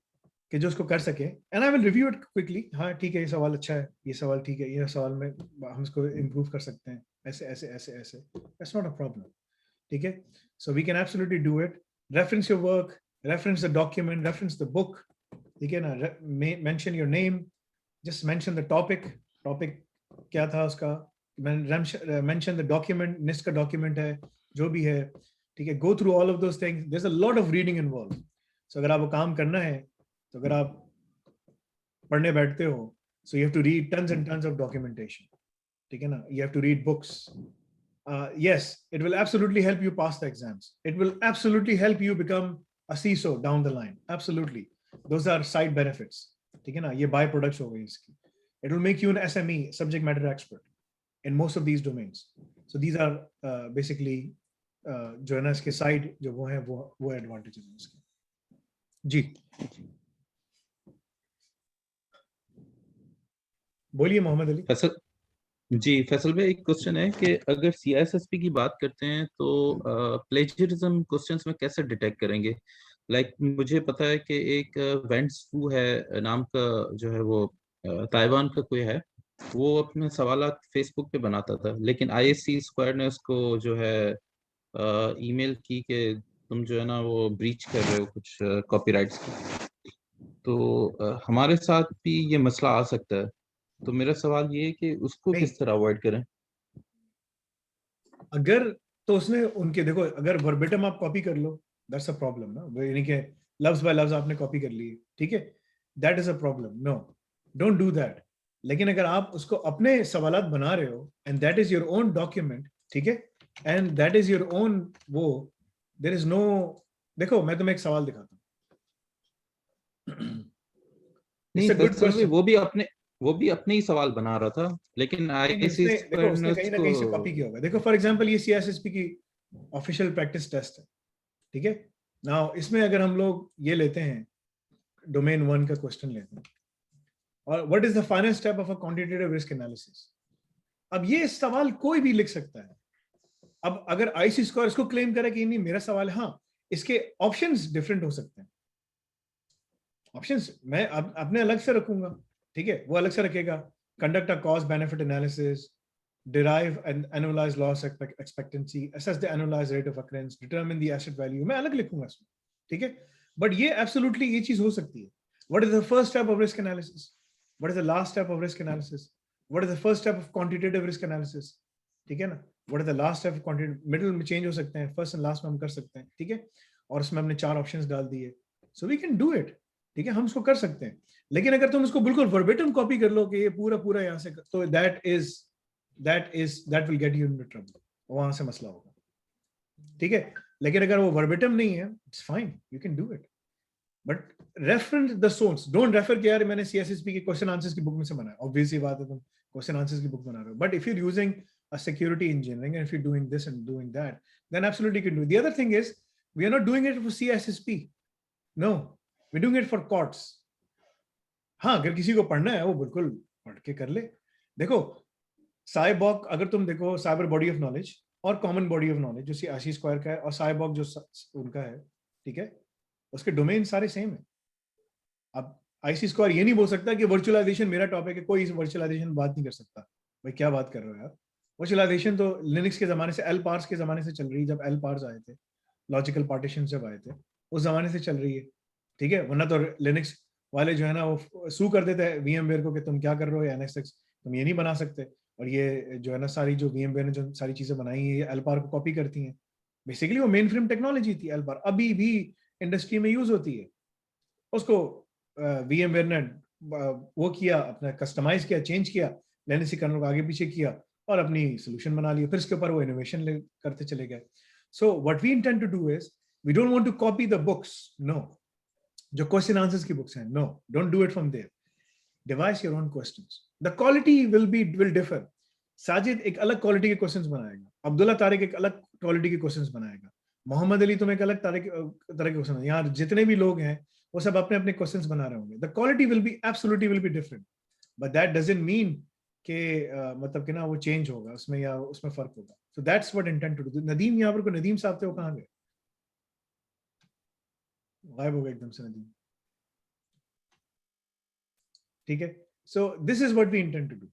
कि जो उसको कर सके, and I will review it quickly. हाँ ठीक है, ये सवाल अच्छा है, ये सवाल ठीक है, ये सवाल में हम इसको इम्प्रूव कर सकते हैं, ऐसे ऐसे ऐसे ऐसे, दैट्स नॉट अ प्रॉब्लम, ठीक है? So we can absolutely do it. Reference your work, reference the document, reference the book, ठीक है ना? Mention your name, just mention the topic क्या था उसका, मेंशन द डॉक्यूमेंट, निस्ट का डॉक्यूमेंट है, जो भी है, ठीक है? Go through all of those things. There is a lot of reading involve. So अगर आपको काम करना है, तो अगर आप पढ़ने बैठते हो, so you have to read tons and tons of documentation, ठीक है ना? You have to read books. Yes, it will absolutely help you pass the exams. It will absolutely help you become a CISO down the line. Absolutely, those are side benefits, ठीक है ना? ये by products हो गई इसकी. It will make you an SME, subject matter expert, in most of these domains. So these are basically जो है ना इसके side जो वो है वो advantages हैं इसके. जी बोलिए मोहम्मद अली. फैसल भाई, एक क्वेश्चन है कि अगर CISSP की बात करते हैं तो प्लेजरिज्म क्वेश्चंस में कैसे डिटेक्ट करेंगे? लाइक मुझे पता है कि एक वेंट्स फू है नाम का, जो है वो ताइवान का कोई है, वो अपने सवालात फेसबुक पे बनाता था, लेकिन ISC स्क्वायर ने उसको जो है ईमेल की कि तुम जो है ना वो ब्रीच कर रहे हो कुछ कॉपीराइट्स की. तो हमारे साथ भी ये मसला आ सकता है. तो मेरा सवाल ये है कि उसको किस तरह अवॉइड करें? अगर तो उसने उनके, देखो अगर वर्बेटम आप कॉपी कर लो, दैट्स अ प्रॉब्लम ना, यानी कि लफ्ज बाय लफ्ज आपने कॉपी कर लिए, ठीक है? That is a problem. No, don't do that. लेकिन अगर आप उसको अपने सवालात बना रहे हो and that is your own document, ठीक है, and that is your own, वो देयर इज नो, देखो मैं तुम्हें एक सवाल दिखाता हूँ. नहीं, वो भी अपने ही सवाल बना रहा था, लेकिन उसने कहीं ना कहीं से कॉपी किया होगा. देखो फॉर एग्जांपल ये CISSP की ऑफिशियल प्रैक्टिस टेस्ट है, ठीक है? नाउ इसमें अगर हम लोग ये लेते हैं, डोमेन 1 का क्वेश्चन लेते हैं, और what is the final step of a quantitative risk analysis? अब ये सवाल कोई भी लिख सकता है। अब अगर आईसी स्क्वायर इसको क्लेम करे कि नहीं मेरा सवाल है, हाँ इसके ऑप्शंस डिफरेंट हो सकते हैं, ऑप्शंस मैं अपने अलग से रखूंगा, ठीक है, वो अलग से रखेगा, conduct a cost benefit analysis, derive an annualized loss expectancy, assess the annualized rate of occurrence, determine the asset value, मैं अलग लिखूंगा इसमें, ठीक है, बट ये एब्सोल्युटली ये चीज हो सकती है। What is the first step of risk analysis? What is the last step of risk analysis? What is the first step of quantitative risk analysis? ठीक है ना, what is the last step of quantitative, middle में change हो सकते हैं, first and last में हम कर सकते हैं, ठीक है, और उसमें हमने 4 ऑप्शंस डाल दिए, so we can do it, ठीक है, हम उसको कर सकते हैं। लेकिन अगर तुम उसको बिल्कुल वर्बेटम कॉपी कर लो कि ये पूरा यहाँ से, तो that will get you into trouble, वहां से मसला होगा, ठीक है। लेकिन अगर वो वर्बेटम नहीं है, it's fine, you can do it, but reference the source, don't refer कि यार मैंने CSSP के क्वेश्चन आंसर्स की बुक में से बनाया, obviously बात है तुम क्वेश्चन आंसर्स की बुक बना रहे हो, but if you're using a security engineering and if you're doing this and doing that, then absolutely you can do it. The other thing is we are not doing it for CSSP, no, we're doing it for courts। हाँ, अगर किसी को पढ़ना है वो बिल्कुल पढ़ के कर ले। देखो साइबॉक, अगर तुम देखो साइबर बॉडी ऑफ नॉलेज और कॉमन बॉडी ऑफ नॉलेज जो आईसी स्क्वायर का है और साइबॉक जो उनका है, ठीक है, उसके डोमेन सारे सेम है। अब आईसी स्क्वायर ये नहीं बोल सकता कि वर्चुअलाइजेशन मेरा टॉपिक है, कोई वर्चुअलाइजेशन बात नहीं कर सकता, भाई क्या बात कर रहे हो यार, वर्चुअलाइजेशन तो लिनक्स के जमाने से, एल पार्स के जमाने से चल रही है, जब एल पार्स आए थे, लॉजिकल पार्टीशन जब आए थे, उस जमाने से चल रही है, ठीक है, वरना तो लिनक्स वाले जो है ना वो सू कर देते हैं VMware को कि तुम क्या कर रहे हो, NSX तुम ये नहीं बना सकते, और ये जो है ना सारी जो VMware ने जो सारी चीजें बनाई है ये एलपार को कॉपी करती हैं, बेसिकली वो मेन फ्रेम टेक्नोलॉजी थी, एलपार अभी भी इंडस्ट्री में यूज होती है, उसको VMware ने वो किया, अपना कस्टमाइज किया, चेंज किया, लेनेसी कर्नल को आगे पीछे किया और अपनी सोल्यूशन बना लिया, फिर इसके ऊपर वो इनोवेशन करते चले गए। So what we intend to do is we don't want to copy the books, no, जो क्वेश्चन आंसर्स की बुक्स हैं, no, don't do it from there, devise your own questions, the quality will differ। Sajid एक अलग quality के questions बनाएगा, अब्दुल्ला तारिक एक अलग quality के क्वेश्चंस बनाएगा, मोहम्मद अली तुम एक अलग तरह के क्वेश्चन, यहाँ जितने भी लोग हैं वो सब अपने अपने क्वेश्चंस बना रहे होंगे, the quality will be absolutely will be different, but that doesn't mean कि मतलब कि ना वो चेंज होगा उसमें या उसमें फर्क होगा। So that's what intent to do. Nadeem यहाँ पर को नदीम साहब थे, वो कहाँ गए, गायब हो गए एकदम से नदीम, ठीक है। So this is what we intend to do.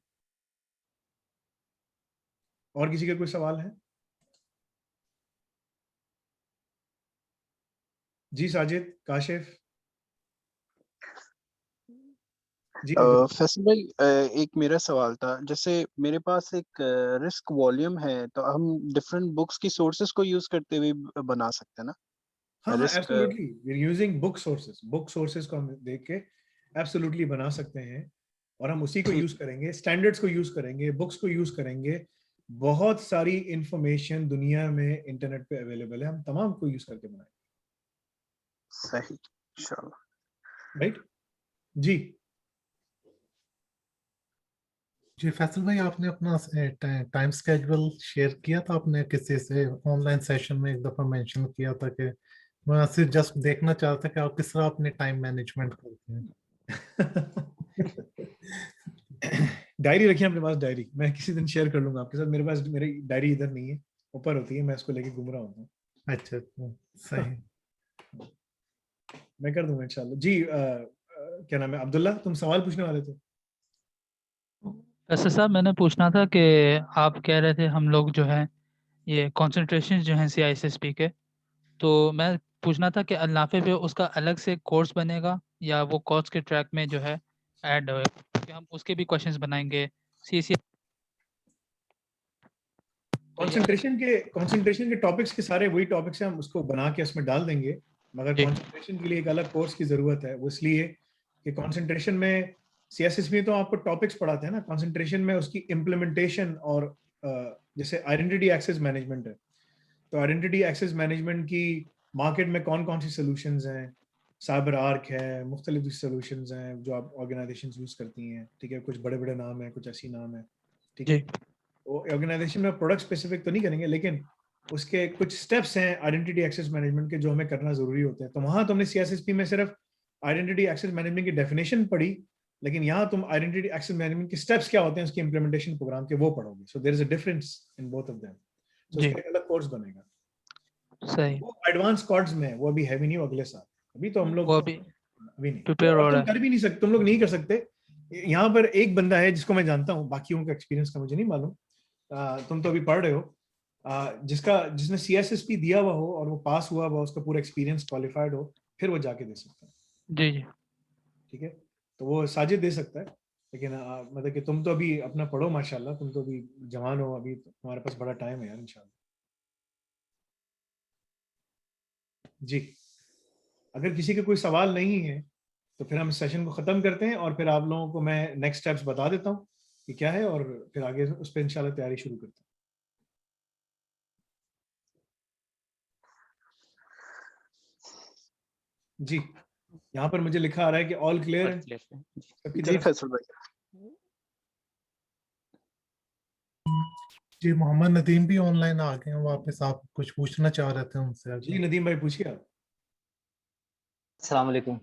और किसी का कोई सवाल है? जी साजिद, काशिफ जी। फैसल भाई, एक मेरा सवाल था, जैसे मेरे पास एक रिस्क वॉल्यूम है, तो हम डिफरेंट बुक्स की सोर्सेज को यूज करते हुए बना सकते हैं ना? हाँ, risk absolutely, we are using book sources को हम देख के एब्सोल्युटली बना सकते हैं, और हम उसी को यूज करेंगे, स्टैंडर्ड्स को यूज करेंगे, बुक्स को यूज करेंगे, बहुत सारी इंफॉर्मेशन दुनिया में इंटरनेट पे अवेलेबल है, हम तमाम को यूज करके बनाएंगे। सही, इंशाल्लाह। राइट जी। जी फैसल भाई, आपने अपना टाइम स्केड्यूल शेयर किया था, आपने किसी से ऑनलाइन सेशन में एक दफा मेंशन किया था, कि मैं सिर्फ जस्ट देखना चाहता कि आप किस तरह अपने टाइम मैनेजमेंट करते हैं। डायरी रखिए अपने पास, डायरी मैं किसी दिन शेयर कर लूंगा आपके साथ, मेरे पास मेरी डायरी इधर नहीं है, ऊपर होती है, मैं इसको लेके घूम रहा हूँ। अच्छा, सही। मैं कर दूंगा इंशाल्लाह जी। क्या नाम है, अब्दुल्ला, तुम सवाल पूछने वाले थे? वैसे साहब मैंने पूछना था कि आप कह रहे थे हम लोग जो है ये कंसंट्रेशन जो है CISSP के, तो मैं पूछना था कि अल्नाफे पे उसका अलग से कोर्स बनेगा या वो कोर्स के ट्रैक में जो है ऐड होगा, कि हम उसके भी क्वेश्चंस बनाएंगे CC। कंसंट्रेशन के टॉपिक्स के सारे वही टॉपिक्स हैं, हम उसको बना के उसमें डाल देंगे, मगर कंसंट्रेशन के लिए एक अलग कोर्स की जरूरत है, वो इसलिए कि कंसंट्रेशन में CSSP में तो आपको टॉपिक्स पढ़ाते हैं ना, कंसंट्रेशन में उसकी इम्प्लीमेंटेशन, और जैसे आइडेंटिटी एक्सेस मैनेजमेंट है, तो आइडेंटिटी एक्सेस मैनेजमेंट की मार्केट में कौन कौन सी सॉल्यूशंस हैं, साइबर आर्क है, मुख्तलिफ सॉल्यूशंस हैं जो आप ऑर्गेनाइजेशंस यूज करती हैं, ठीक है, कुछ बड़े बड़े नाम है, कुछ ऐसी नाम है, ठीक है, वो ऑर्गेनाइजेशन में प्रोडक्ट स्पेसिफिक तो नहीं करेंगे, लेकिन उसके कुछ स्टेप्स हैं आइडेंटिटी एक्सेस मैनेजमेंट के जो हमें करना जरूरी होते हैं, तो वहां तुमने CSSP में सिर्फ आइडेंटिटी एक्सेस मैनेजमेंट की डेफिनेशन पढ़ी, लेकिन यहाँ तुम आइडेंटिटी एक्सेस मैनेजमेंट के स्टेप्स क्या होते हैं उसके इम्प्लीमेंटेशन प्रोग्राम के वो पढ़ोगे. So there is a difference in both of them. तो जी उसका एक अलग कोर्स बनेगा. सही, वो एडवांस कॉर्ड्स में है, वो अभी हैवी नहीं हो अगले साल. अभी तो हम लोग वो अभी अभी नहीं, प्रिपेयर हो और रहा तुम है. कर भी नहीं सकते, तुम लोग नहीं कर सकते. यहाँ पर एक बंदा है जिसको मैं जानता हूँ, बाकियों का एक्सपीरियंस का मुझे नहीं मालूम. तुम तो अभी पढ़ रहे हो, जिसने CISSP दिया हुआ हो और वो पास हुआ हुआ, उसका पूरा एक्सपीरियंस क्वालिफाइड हो, फिर वो जाके दे सकता है. जी जी ठीक है, तो वो साजिद दे सकता है. लेकिन मतलब कि तुम तो अभी अपना पढ़ो माशाल्लाह, तुम तो अभी जवान हो, अभी तुम्हारे पास बड़ा टाइम है यार इंशाल्लाह. जी, अगर किसी का कोई सवाल नहीं है तो फिर हम इस सेशन को ख़त्म करते हैं और फिर आप लोगों को मैं नेक्स्ट स्टेप्स बता देता हूँ कि क्या है, और फिर आगे उस पर इंशाल्लाह तैयारी शुरू करते हैं. जी, यहाँ पर मुझे लिखा आ रहा है कि ऑल क्लियर है सबकी जी तरफ. फैसल भाई. जी मोहम्मद नदीम भी ऑनलाइन आ गए हैं वापस, आप कुछ पूछना चाह रहे थे उनसे जी अगर? नदीम भाई पूछिए आप. अस्सलाम वालेकुम।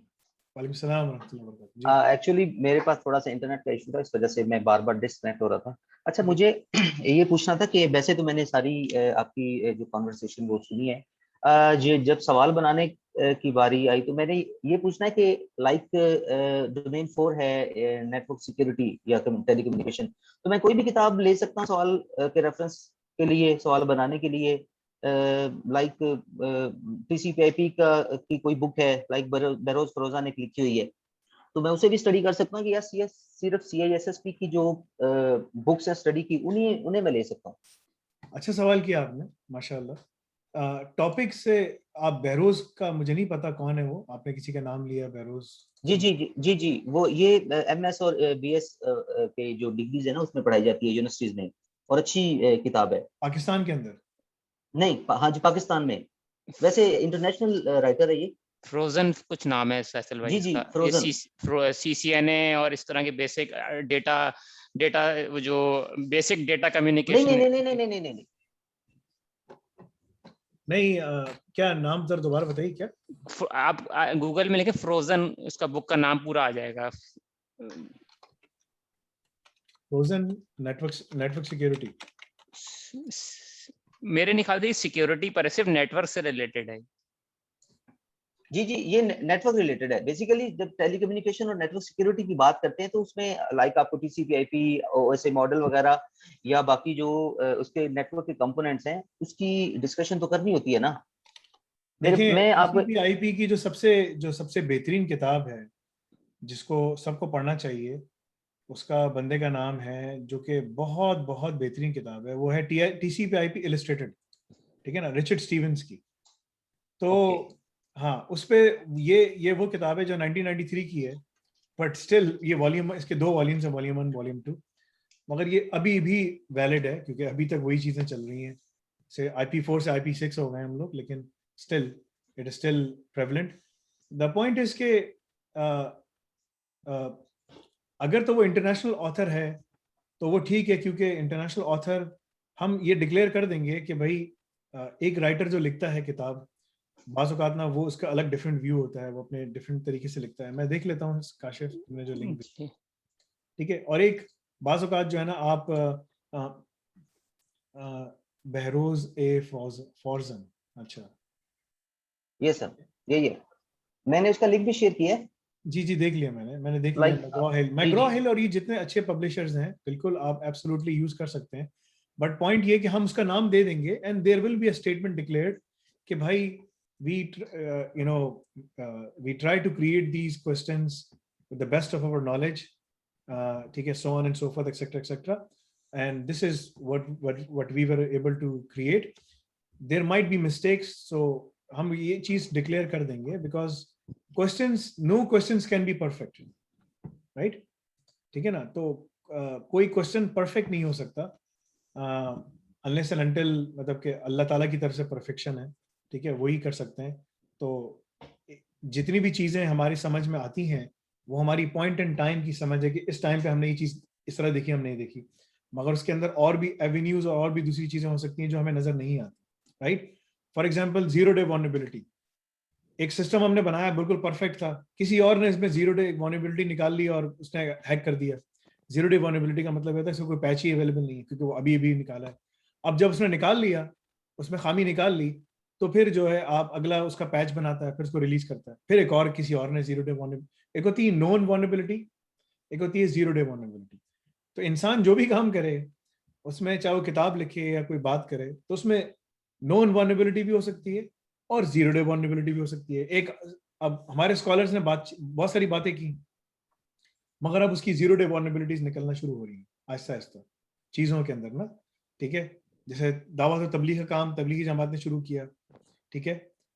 वालेकुम सलाम व रहमतुल्लाहि व बरकातहू. जी एक्चुअली मेरे पास थोड़ा सा इंटरनेट का इशू था, इस वजह से मैं बार बार डिस्कनेक्ट हो रहा था। अच्छा, मुझे ये पूछना था कि वैसे तो मैंने सारी आपकी जो कॉन्वर्सेशन वो सुनी है, जब सवाल बनाने की बारी आई तो मैंने ये पूछना है कि लाइक डोमेन 4 है नेटवर्क सिक्योरिटी या टेलीकम्युनिकेशन, तो मैं कोई भी किताब ले सकता हूँ सवाल के रेफरेंस के लिए, सवाल बनाने के लिए? लाइक TCP/IP की कोई बुक है, लाइक बरोज फरोजा ने लिखी हुई है, तो मैं उसे भी स्टडी कर सकता हूँ कि या सिर्फ CISSP की जो बुक्स हैं स्टडी की उन्हें मैं ले सकता हूँ? अच्छा सवाल किया आपने माशाल्लाह. टॉपिक से आप बहरोज का, मुझे नहीं पता कौन है वो, आपने किसी का नाम लिया बहरोज? जी, वो ये MS और BS के जो डिग्रीज है ना उसमें पढ़ाई जाती है यूनिवर्सिटीज में, और अच्छी किताब है. पाकिस्तान के अंदर? नहीं, हाँ जी, पाकिस्तान में. वैसे इंटरनेशनल राइटर है ये. फ्रोजन कुछ नाम है फैसल भाई जी जी, इसका. फ्रोजन. CCNA और इस तरह के बेसिक डेटा वो जो बेसिक डेटा नहीं कम्युनिकेशन. नहीं नहीं नहीं नहीं नहीं नहीं नहीं नहीं, क्या नाम जरा दोबारा बताइए क्या? आप गूगल में लिखे फ्रोजन, उसका बुक का नाम पूरा आ जाएगा. Frozen network security. मेरे नहीं ख्याल से सिक्योरिटी पर है, सिर्फ नेटवर्क से रिलेटेड है. जी, ये नेटवर्क रिलेटेड है बेसिकली. जब टेलीकम्युनिकेशन और नेटवर्क सिक्योरिटी की बात करते हैं तो उसमें लाइक आपको TCP/IP OSI मॉडल वगैरह या बाकी जो उसके नेटवर्क के कंपोनेंट्स हैं उसकी डिस्कशन तो करनी होती है ना. देखिए, मैं आपको TCP/IP की जो सबसे बेहतरीन किताब है जिसको सबको पढ़ना चाहिए, उसका बंदे का नाम है, जो कि बहुत बहुत बेहतरीन किताब है, वो है TCP/IP इलस्ट्रेटेड. ठीक है ना, रिचर्ड स्टीवंस की. तो हाँ, उस पे ये वो किताब है जो 1993 की है, बट स्टिल ये वॉल्यूम, इसके 2 वॉल्यूम्स हैं, वॉल्यूम 1 वॉल्यूम 2, मगर ये अभी भी वैलिड है क्योंकि अभी तक वही चीजें चल रही हैं. से IP4 से IP6 हो गए हम लोग, लेकिन still it is still prevalent. The point is के अगर तो वो इंटरनेशनल ऑथर है तो वो ठीक है, क्योंकि इंटरनेशनल ऑथर हम ये डिक्लेयर कर देंगे कि भाई एक राइटर जो लिखता है किताब, बाज़ औक़ात ना वो उसका अलग डिफरेंट व्यू होता है, वो अपने डिफरेंट तरीके से लिखता है. मैं देख लेता हूँ काशिफ तुमने जो लिंक दी, ठीक है. और एक बाज़ औक़ात जो है ना, आप बहरोज ए फॉर्जन. अच्छा, ये सर, यही है, मैंने उसका लिंक भी शेयर किया है. जी देख लिया मैंने देख लिया. मैग्रॉ हिल और ये जितने अच्छे पब्लिशर्स हैं, बिल्कुल आप एब्सोल्युटली यूज कर सकते हैं. बट पॉइंट ये कि हम उसका नाम दे देंगे and there will be a statement declared कि भाई we try to create these questions with the best of our knowledge, ठीक है, so on and so forth, etc, and this is what we were able to create. There might be mistakes, so हम ये चीज declare कर देंगे, because no questions can be perfect, right? ठीक है ना, तो कोई क्वेश्चन परफेक्ट नहीं हो सकता unless and until मतलब कि अल्लाह ताला की तरफ से परफेक्शन है, ठीक है, वही कर सकते हैं. तो जितनी भी चीजें हमारी समझ में आती हैं वो हमारी पॉइंट इन टाइम की समझ है कि इस टाइम पे हमने ये चीज इस तरह देखी, हम नहीं देखी, मगर उसके अंदर और भी एवेन्यूज और भी दूसरी चीजें हो सकती हैं जो हमें नजर नहीं आती, right? For example 0 day vulnerability. एक सिस्टम हमने बनाया बिल्कुल परफेक्ट था, किसी और ने इसमें 0 डे वल्नरेबिलिटी निकाल ली और उसने हैक कर दिया। 0 डे वल्नरेबिलिटी का मतलब है इसमें कोई पैच ही अवेलेबल नहीं है क्योंकि वो अभी निकाला है। अब जब उसने निकाल लिया, उसमें खामी निकाल ली, तो फिर जो है आप अगला उसका पैच बनाता है, फिर उसको रिलीज करता है, फिर एक और किसी और ने 0 डे वल्नरेबिलिटी। एक होती है नॉन वल्नरेबिलिटी, एक होती है 0 डे वल्नरेबिलिटी। तो इंसान जो भी काम करे उसमें, चाहे वो किताब लिखे या कोई बात करे, तो उसमें नॉन वल्नरेबिलिटी भी हो सकती है और 0 डे वल्नरेबिलिटी भी हो सकती है। एक अब हमारे स्कॉलर्स ने बहुत सारी बातें की, मगर अब उसकी 0 डे वल्नरेबिलिटीज निकलना शुरू हो रही है आहिस्ता आहिस्ता चीजों के अंदर ना, ठीक है। जैसे दावत और तबलीग का काम तबलीगी जमात ने शुरू किया, ठीक है।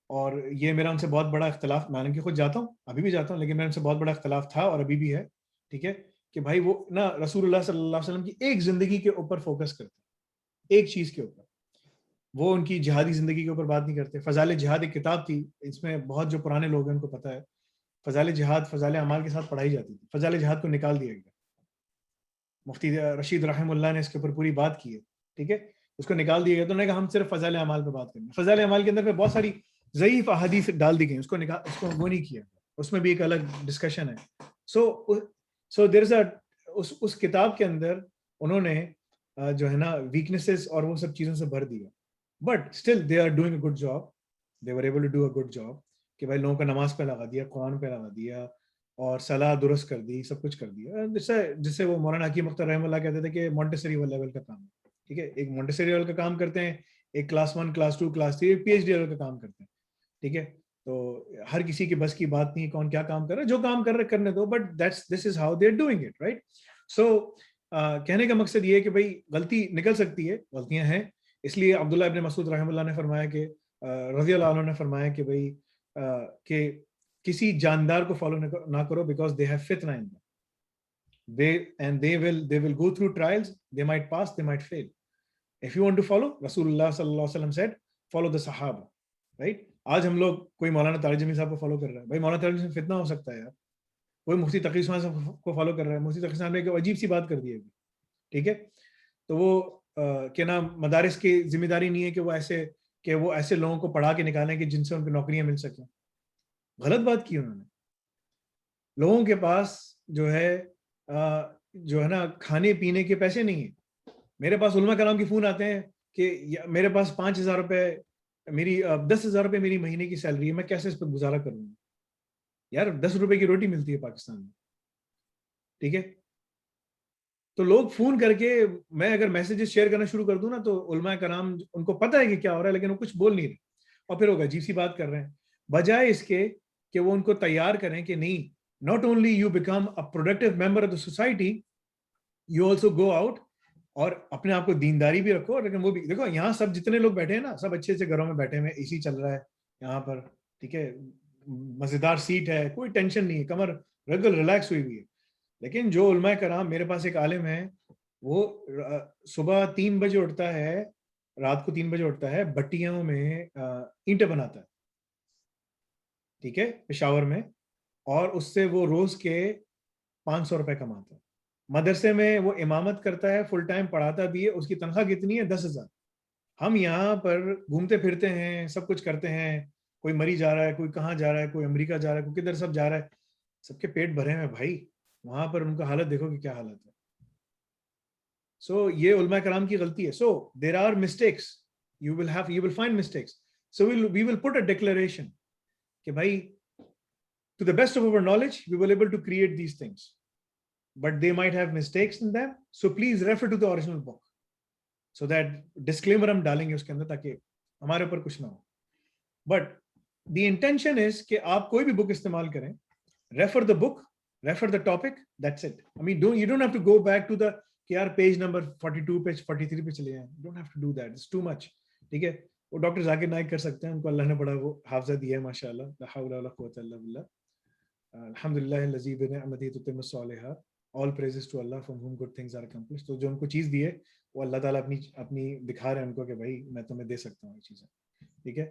और ये मेरा उनसे बहुत बड़ा इख्तलाफ, मैं खुद जाता हूँ, अभी भी जाता हूँ, लेकिन मेरा उनसे बहुत बड़ा इख्तलाफ था और अभी भी है, ठीक है, कि भाई वो ना रसूलुल्लाह सल्लल्लाहु अलैहि वसल्लम की एक जिंदगी के ऊपर फोकस करते, एक चीज के ऊपर। वो उनकी जिहादी जिंदगी के ऊपर बात नहीं करते। फजाइल जिहाद एक किताब थी, इसमें बहुत जो पुराने लोग हैं उनको पता है, फजाइल जिहाद फजाइल अमाल के साथ पढ़ाई जाती थी। फजाइल जिहाद को निकाल दिया गया, मुफ्ती रशीद रहमुल्लाह ने इसके ऊपर पूरी बात की है, ठीक है। उसको निकाल दिया गया, तो उन्होंने कहा हम सिर्फ फजाइल अमाल पे बात करेंगे। फजाइल अमाल के अंदर पे बहुत सारी ज़ईफ अहादीस डाल दी गई, उसको वो नहीं किया, उसमें भी एक अलग डिस्कशन है। सो देयर इज उस किताब के अंदर उन्होंने जो है ना वीकनेसेस और वो सब चीज़ों से भर दिया, but still they are doing a good job, they were able to do a good job, कि भाई लोगों का नमाज पे लगा दिया, कुरान पे लगा दिया और सलाह दुरुस्त कर दी, सब कुछ कर दिया, जिससे वो मौलाना हकीम अख्तर रहमतुल्लाह कहते थे कि मॉन्टेसरी लेवल का काम है, ठीक है। एक मॉन्टेसरी लेवल का काम करते हैं, एक class 1 class 2 class 3 PhD level का काम करते हैं, ठीक है। तो हर किसी की बस की बात नहीं, कौन क्या काम कर रहा है, जो काम कर रहे करने दो, but this is how they are doing it, right. So कहने का मकसद ये है कि भाई गलती निकल सकती है, गलतियां हैं, इसलिए अब्दुल्लाह इब्न मसूद रहमतुल्लाह ने फरमाया कि रज़ी अल्लाह अन्हु ने फरमाया कि भाई कि किसी जानदार को फॉलो ना करो, बिकॉज दे हैव फितना in them, they will go through trials, they might pass, they might fail. If you want to follow, Rasulullah sallallahu alaihi wasallam said, follow the sahaba, right? आज हम लोग कोई मौलाना तारिक जमील साहब को follow कर रहा है, भाई मौलाना तारिक जमील फितना हो सकता है यार। कोई मुफ्ती तकी उस्मान साहब को फॉलो कर रहा है, मुफ्ती तकी साहब ने एक अजीब सी बात कर दी है, ठीक है। तो वो क्या नाम, मदारिस की जिम्मेदारी नहीं है कि वो ऐसे लोगों को पढ़ा के निकालें कि जिनसे उनको नौकरियां मिल सकें। गलत बात की उन्होंने। लोगों के पास जो है ना खाने पीने के पैसे नहीं है। मेरे पास उलमा कराम के फोन आते हैं कि मेरे पास 5,000 रुपए, मेरी 10,000 रुपए मेरी महीने की सैलरी है, मैं कैसे इस पर गुजारा करूंगा यार। 10 रुपए की रोटी मिलती है पाकिस्तान में, ठीक है। तो लोग फोन करके, मैं अगर मैसेजेस शेयर करना शुरू कर दूं ना, तो उलमा कराम उनको पता है कि क्या हो रहा है, लेकिन वो कुछ बोल नहीं रहे, और फिर वो अजीब सी बात कर रहे हैं, बजाय इसके कि वो उनको तैयार करें कि नहीं, not only you become a productive member of the society, you also go out और अपने आप को दीनदारी भी रखो। लेकिन वो भी देखो, यहाँ सब जितने लोग बैठे हैं ना, सब अच्छे अच्छे घरों में बैठे हैं, एसी चल रहा है यहाँ पर, ठीक है, मजेदार सीट है, कोई टेंशन नहीं है, कमर बिल्कुल रिलैक्स हुई हुई है। लेकिन जो उलमा कराम, मेरे पास एक आलिम है, वो सुबह 3 बजे उठता है, रात को 3 बजे उठता है, भट्टियों में ईंटें बनाता है, ठीक है, पेशावर में, और उससे वो रोज के 500 रुपए कमाता है। मदरसे में वो इमामत करता है, फुल टाइम पढ़ाता भी है, उसकी तनख्वाह कितनी है? 10,000। हम यहाँ पर घूमते फिरते हैं, सब कुछ करते हैं, कोई मरी जा रहा है, कोई कहाँ जा रहा है, कोई अमेरिका जा रहा है, कोई किधर सब जा रहा है, सबके पेट भरे हैं भाई, वहां पर उनका हालत देखो कि क्या हालत है। सो ये उलमा कराम की गलती है। So there are mistakes, you will find mistakes, so we will put a declaration कि भाई, to the best of our knowledge, we were able to create these things, but they might have mistakes in them, so please refer to the original book, so that disclaimer हम डालेंगे उसके अंदर ताकि हमारे ऊपर कुछ ना हो। But the intention is कि आप कोई भी बुक इस्तेमाल करें, refer the book, refer the topic, that's it. I mean, you don't have to go back to the कि यार पेज नंबर 42 पेज 43 पे चले जाएं, don't have to do that, it's too much, ठीक है। वो डॉक्टर जाकिर नाइक कर सकते हैं, उनको अल्लाह ने बड़ा वो हाफजा दिया है माशाल्लाह, ला हौला वला कुव्वता इल्ला बिल्लाह, अल्हम्दुलिल्लाह लज़ी बिनिअमतिही तुतिम्मु स्सॉलिहात, all praises to Allah from whom good things are accomplished. तो जो उनको चीज दी है, वो अल्लाह ताला अपनी दिखा रहे हैं उनको कि भाई मैं तुम्हें दे सकता हूँ ये चीजें, ठीक है।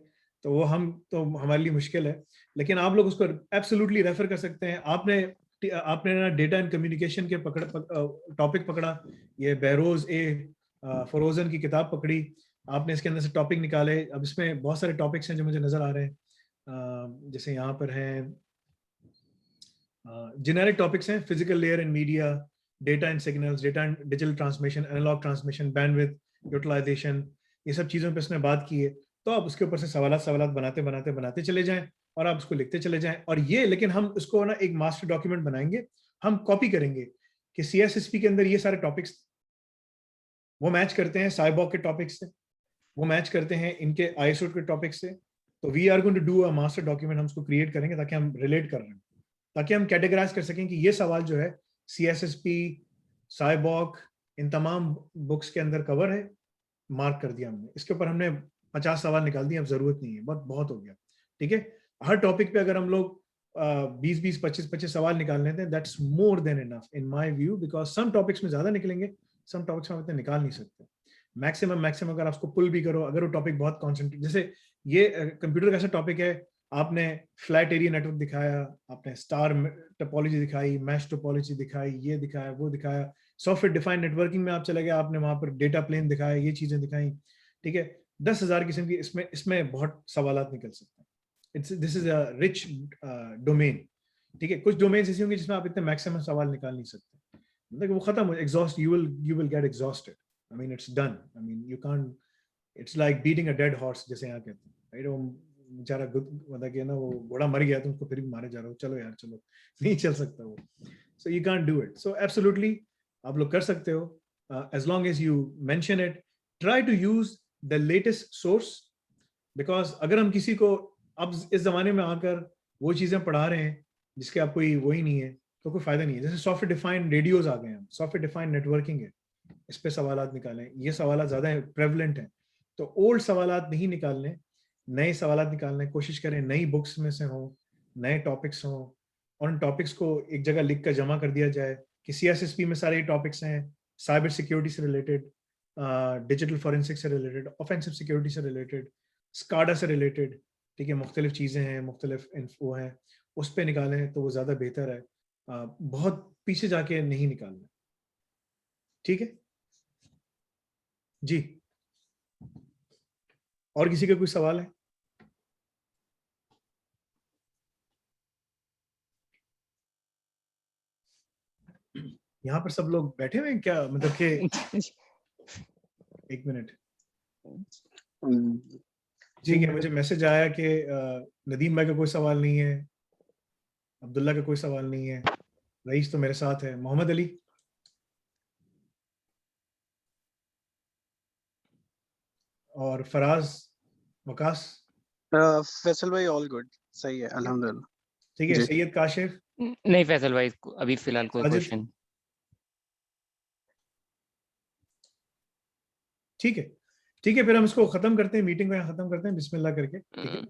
तो वो हमारे लिए मुश्किल है, लेकिन आप लोग उसको एब्सोल्युटली रेफर कर सकते हैं। आपने ना डेटा एंड कम्युनिकेशन के टॉपिक पकड़ा, ये बहरोज फरोजन की किताब पकड़ी आपने, इसके अंदर से टॉपिक निकाले। अब इसमें बहुत सारे टॉपिक्स हैं जो मुझे नजर आ रहे हैं, जैसे यहाँ पर हैं जेनेरिक टॉपिक्स हैं, physical layer in media, data and signals, data and digital transmission, analog transmission, bandwidth, utilization, ये सब चीज़ों पे उसने बात की है। तो आप उसके ऊपर से सवाल बनाते चले जाएं और आप उसको लिखते चले जाएं। और ये लेकिन हम उसको ना एक मास्टर डॉक्यूमेंट बनाएंगे, हम कॉपी करेंगे कि CISSP के अंदर ये सारे टॉपिक्स वो मैच करते हैं साइबॉक के टॉपिक्स से, वो मैच करते हैं इनके ISO के टॉपिक्स से। तो we are going to do a master document, हम उसको क्रिएट करेंगे ताकि हम रिलेट कर रहे हैं, ताकि हम कैटेगराइज कर सकें कि ये सवाल जो है CISSP, साइबॉक, इन तमाम बुक्स के अंदर कवर है, मार्क कर दिया हमने। इसके ऊपर हमने 50 सवाल निकाल दिए, अब जरूरत नहीं है, बहुत हो गया। ठीक है, हर टॉपिक पे अगर हम लोग 20-20, 25-25 सवाल निकाल लेते हैं, that's more than enough in my view, because some topics में ज्यादा निकलेंगे, सम टॉपिक्स में हम इतने निकाल नहीं सकते। मैक्सिमम अगर आपको पुल भी करो, अगर वो टॉपिक बहुत कॉन्सेंट्रेट, जैसे ये कंप्यूटर का ऐसा टॉपिक है, आपने फ्लैट एरिया नेटवर्क दिखाया, आपने स्टार टोपोलॉजी दिखाई, मैश टोपोलॉजी दिखाई, ये दिखाया, वो दिखाया, सॉफ्टवेयर डिफाइंड नेटवर्किंग में आप चले गए, आपने वहां पर डेटा प्लेन दिखाया, ये चीजें दिखाई। ठीक है, 10,000 किस्म की इसमें बहुत सवालात निकल सकते हैं। This is a rich domain. ठीक है, कुछ डोमेन्स ऐसी होंगी जिसमें आप इतने मैक्सिमम सवाल निकाल नहीं सकते, मतलब वो खत्म हो, exhaust, you will get exhausted. I mean, it's done. I mean, you can't. It's like beating a dead horse, जैसे यहाँ कहते हैं, right? वो बेचारा मतलब कि ना वो घोड़ा मर गया, तुमको फिर भी मारे जा रहे हो, चलो यार चलो, नहीं चल सकता वो। So you can't do it. So absolutely, आप लोग कर सकते हो, as long as you mention it. Try to use the latest source, because अगर हम किसी को अब इस जमाने में आकर वो चीजें पढ़ा रहे हैं जिसके आप कोई वो ही नहीं है, तो कोई फायदा नहीं है। जैसे सॉफ्टवेयर डिफाइंड रेडियोज आ गए हैं, सॉफ्टवेयर डिफाइंड नेटवर्किंग है, इस पे सवालात निकालें, ये सवालात ज्यादा प्रेवलेंट हैं, तो ओल्ड सवालात नहीं निकालने, नए सवालात निकालने की कोशिश करें, नई बुक्स में से हो, नए टॉपिक्स हो, और उन टॉपिक्स को एक जगह लिख कर जमा कर दिया जाए कि CISSP में सारे टॉपिक्स हैं, साइबर सिक्योरिटी से रिलेटेड, डिजिटल फॉरेंसिक से रिलेटेड, ऑफेंसिव सिक्योरिटी से रिलेटेड, स्काडा से रिलेटेड। ठीक है, मुख्तलिफ चीज़ें हैं, मुख्तलिफ इन्फो हैं, उस पर निकालें तो वो ज़्यादा बेहतर है, बहुत पीछे जाके नहीं निकालना। ठीक है जी, और किसी का कोई सवाल है? यहाँ पर सब लोग बैठे हुए हैं क्या, मतलब कि एक मिनट, ठीक है, मुझे मैसेज आया कि नदीम भाई का कोई सवाल नहीं है, अब्दुल्ला का कोई सवाल नहीं है, रईस तो मेरे साथ है, मोहम्मद अली, और फराज, वकास, फैसल भाई ऑल गुड, सही है अल्हम्दुलिल्लाह। ठीक है, सैयद काशिफ, नहीं फैसल भाई अभी फिलहाल कोई साजिद? क्वेश्चन। ठीक है, ठीक है, फिर हम इसको खत्म करते हैं, मीटिंग को यहाँ खत्म करते हैं बिस्मिल्लाह करके। ठीक है,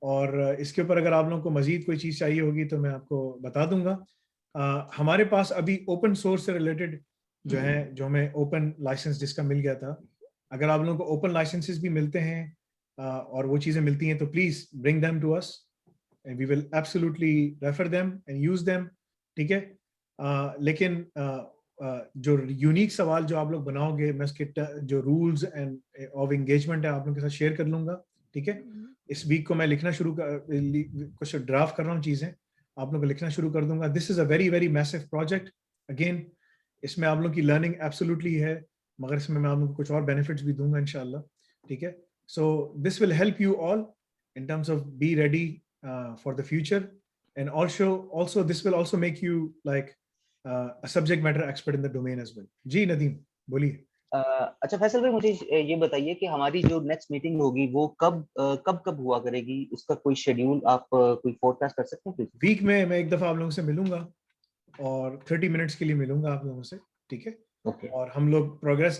और इसके ऊपर अगर आप लोगों को मजीद कोई चीज़ चाहिए होगी तो मैं आपको बता दूंगा। हमारे पास अभी ओपन सोर्स से रिलेटेड जो है, जो हमें ओपन लाइसेंस जिसका मिल गया था, अगर आप लोगों को ओपन लाइसेंसेस भी मिलते हैं और वो चीज़ें मिलती हैं तो please bring them to us and we will absolutely refer them and use them. ठीक है, लेकिन जो यूनिक सवाल जो आप लोग बनाओगे, मैं उसके जो रूल्स एंड ऑफ एंगेजमेंट है आप लोगों के साथ शेयर कर लूंगा। ठीक है, इस वीक को मैं लिखना कुछ ड्राफ्ट कर रहा हूँ, चीज़ें आप लोगों को लिखना शुरू कर दूंगा। This is a very very massive project, again इसमें आप लोगों की लर्निंग एब्सोल्युटली है, मगर इसमें मैं आप लोगों को कुछ और बेनिफिट्स भी दूंगा इंशाल्लाह। ठीक है, so this will help you all in terms of be ready for the future, and also this will also make you like a subject matter expert in the domain as well. जी नदीम बोलिए। अच्छा फैसल भाई, मुझे ये बताइए कि हमारी जो next meeting होगी वो कब हुआ करेगी, उसका कोई शेड्यूल आप कोई फोरकास्ट कर सकते हैं? वीक में मैं एक दफा आप लोगों से मिलूंगा और 30 मिनट्स के लिए मिलूंगा आप लोगों से। ठीक है, और हम लोग प्रोग्रेस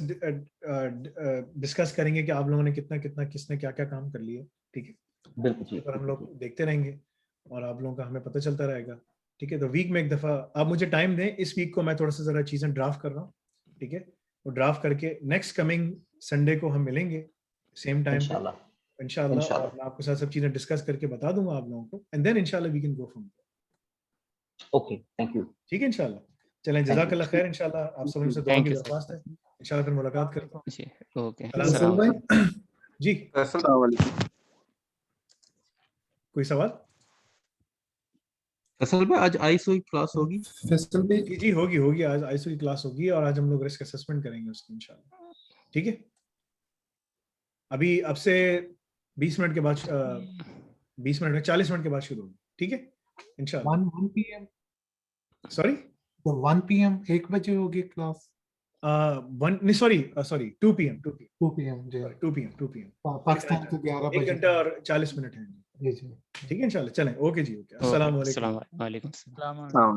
डिस्कस करेंगे कि आप लोगों ने कितना किसने क्या क्या काम कर लिया। ठीक है, बिल्कुल, और हम लोग देखते रहेंगे और आप लोगों का हमें पता चलता रहेगा। ठीक है, तो वीक में एक दफा आप मुझे टाइम दें, इस वीक को मैं थोड़ा सा जरा चीजें ड्राफ्ट कर रहा हूँ। ठीक है, वो ड्राफ्ट करके नेक्स्ट कमिंग संडे को हम मिलेंगे सेम टाइम पे इंशाल्लाह, और मैं आपके साथ सब चीजें डिस्कस करके बता दूंगा आप लोगों को, एंड देन इंशाल्लाह we can go from there. Okay, thank you. ठीक है, इंशाल्लाह चलें, जज़ाकल्लाह खैर, इंशाल्लाह आप सब से दुआ की दरख्वास्त है, इंशाल्लाह फिर मुलाकात करते हैं जी, ओके, जी। अस्सलाम वालेकुम। कोई सवाल? फैसल भाई आज आईएसओ की क्लास होगी? फैसल भाई जी होगी आज आईएसओ की क्लास होगी और आज हम लोग रिस्क असेसमेंट करेंगे उसकी इंशाल्लाह। ठीक है, अभी अब से 20 मिनट के बाद 20 मिनट में 40 मिनट के बाद शुरू होगी। ठीक है इंशाल्लाह। 1 PM सॉरी 1 PM 1 बजे होगी क्लास। 1 नहीं सॉरी 2 PM 2 PM जी 2 PM पाकिस्तान को 11 1 बजे। घंटा और 40 मिनट है। जी जी ठीक है इंशाल्लाह। चलें, ओके जी, ओके, अस्सलाम वालेकुम। वालेकुम सलाम। सलाम।